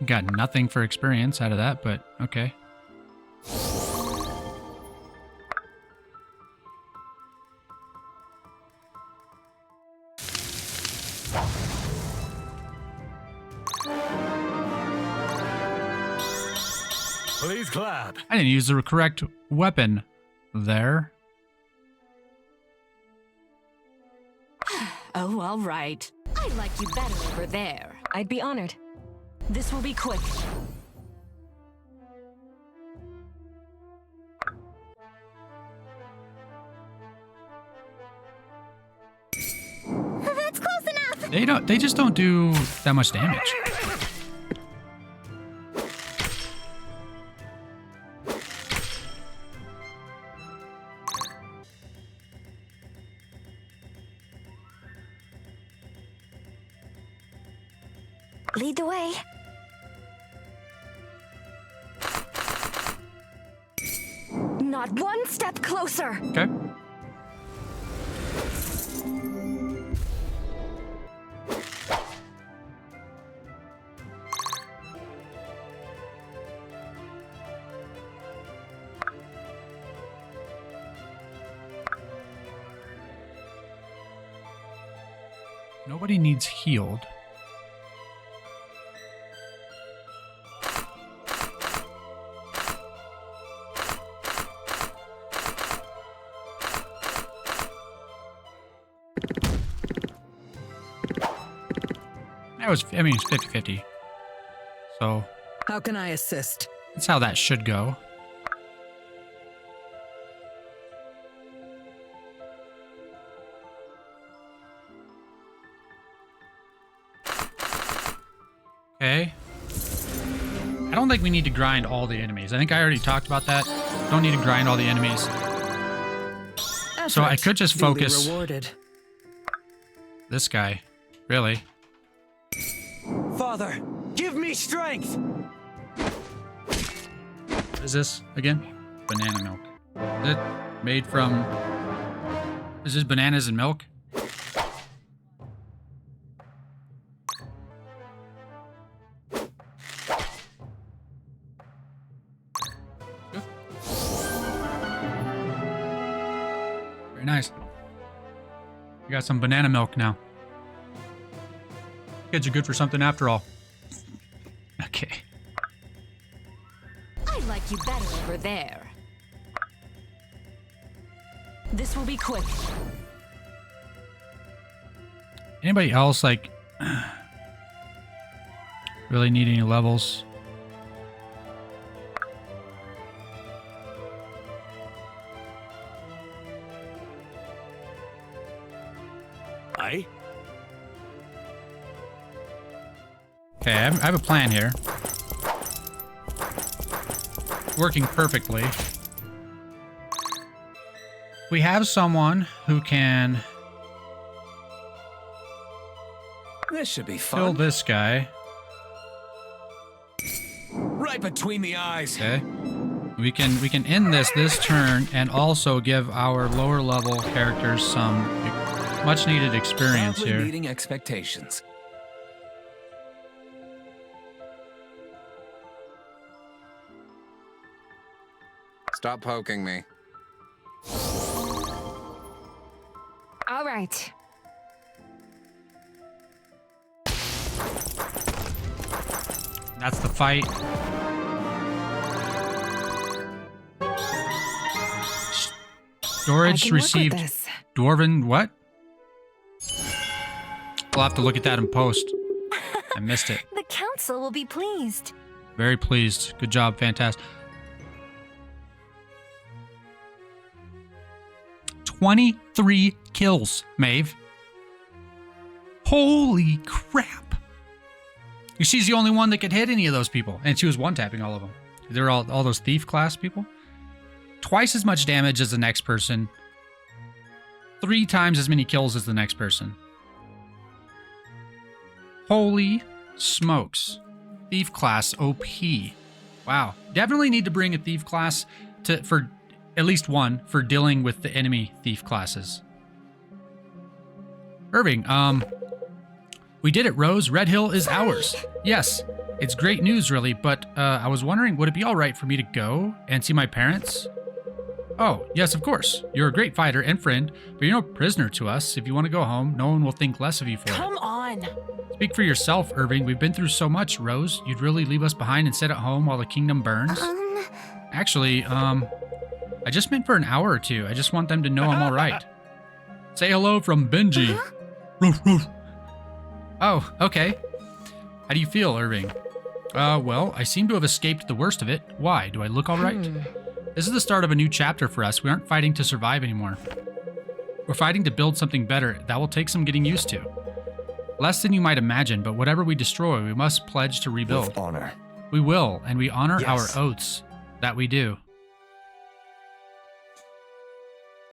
Got nothing for experience out of that, but okay. Please clap. I didn't use the correct weapon there. Oh, all right. I like you better over there. I'd be honored. This will be quick. That's close enough. They just don't do that much damage. Lead the way. Not one step closer. Okay. Nobody needs healed. There it's 50-50. So How can I assist? that's how that should go. Okay. I don't think we need to grind all the enemies. I think I already talked about that. Don't need to grind all the enemies. So I could just focus this guy. Really? Father, give me strength! What is this again? Banana milk. Is it made from... Is this bananas and milk? Very nice. We got some banana milk now. Kids are good for something after all. Okay. I like you better over there. This will be quick. Anybody else, like, really need any levels? Aye? Okay, I have a plan here. Working perfectly. We have someone who can This should be kill fun. this guy. Right between the eyes. Okay. We can end this turn and also give our lower level characters some much needed experience Proudly here. meeting expectations. Stop poking me. All right. That's the fight. Storage received. Dwarven what? We'll have to look at that in post. I missed it. The council will be pleased. Very pleased. Good job. Fantastic. 23 kills, Maeve. Holy crap. She's the only one that could hit any of those people. And she was one-tapping all of them. They're all those thief class people. Twice as much damage as the next person. 3 times as many kills as the next person. Holy smokes. Thief class OP. Wow. Definitely need to bring a thief class for at least one for dealing with the enemy thief classes. Irving, we did it, Rose. Redhill is ours. Yes, it's great news, really, but I was wondering, would it be all right for me to go and see my parents? Oh, yes, of course. You're a great fighter and friend, but you're no prisoner to us. If you want to go home, no one will think less of you for it. Come on. Speak for yourself, Irving. We've been through so much, Rose. You'd really leave us behind and sit at home while the kingdom burns? Actually, I just meant for an hour or two. I just want them to know I'm all right. Say hello from Benji. Roof, roof. Oh, okay. How do you feel, Irving? Well, I seem to have escaped the worst of it. Why? Do I look all right? This is the start of a new chapter for us. We aren't fighting to survive anymore. We're fighting to build something better. That will take some getting used to. Less than you might imagine, but whatever we destroy, we must pledge to rebuild. With honor. We will, and we honor Yes. our oaths. That we do.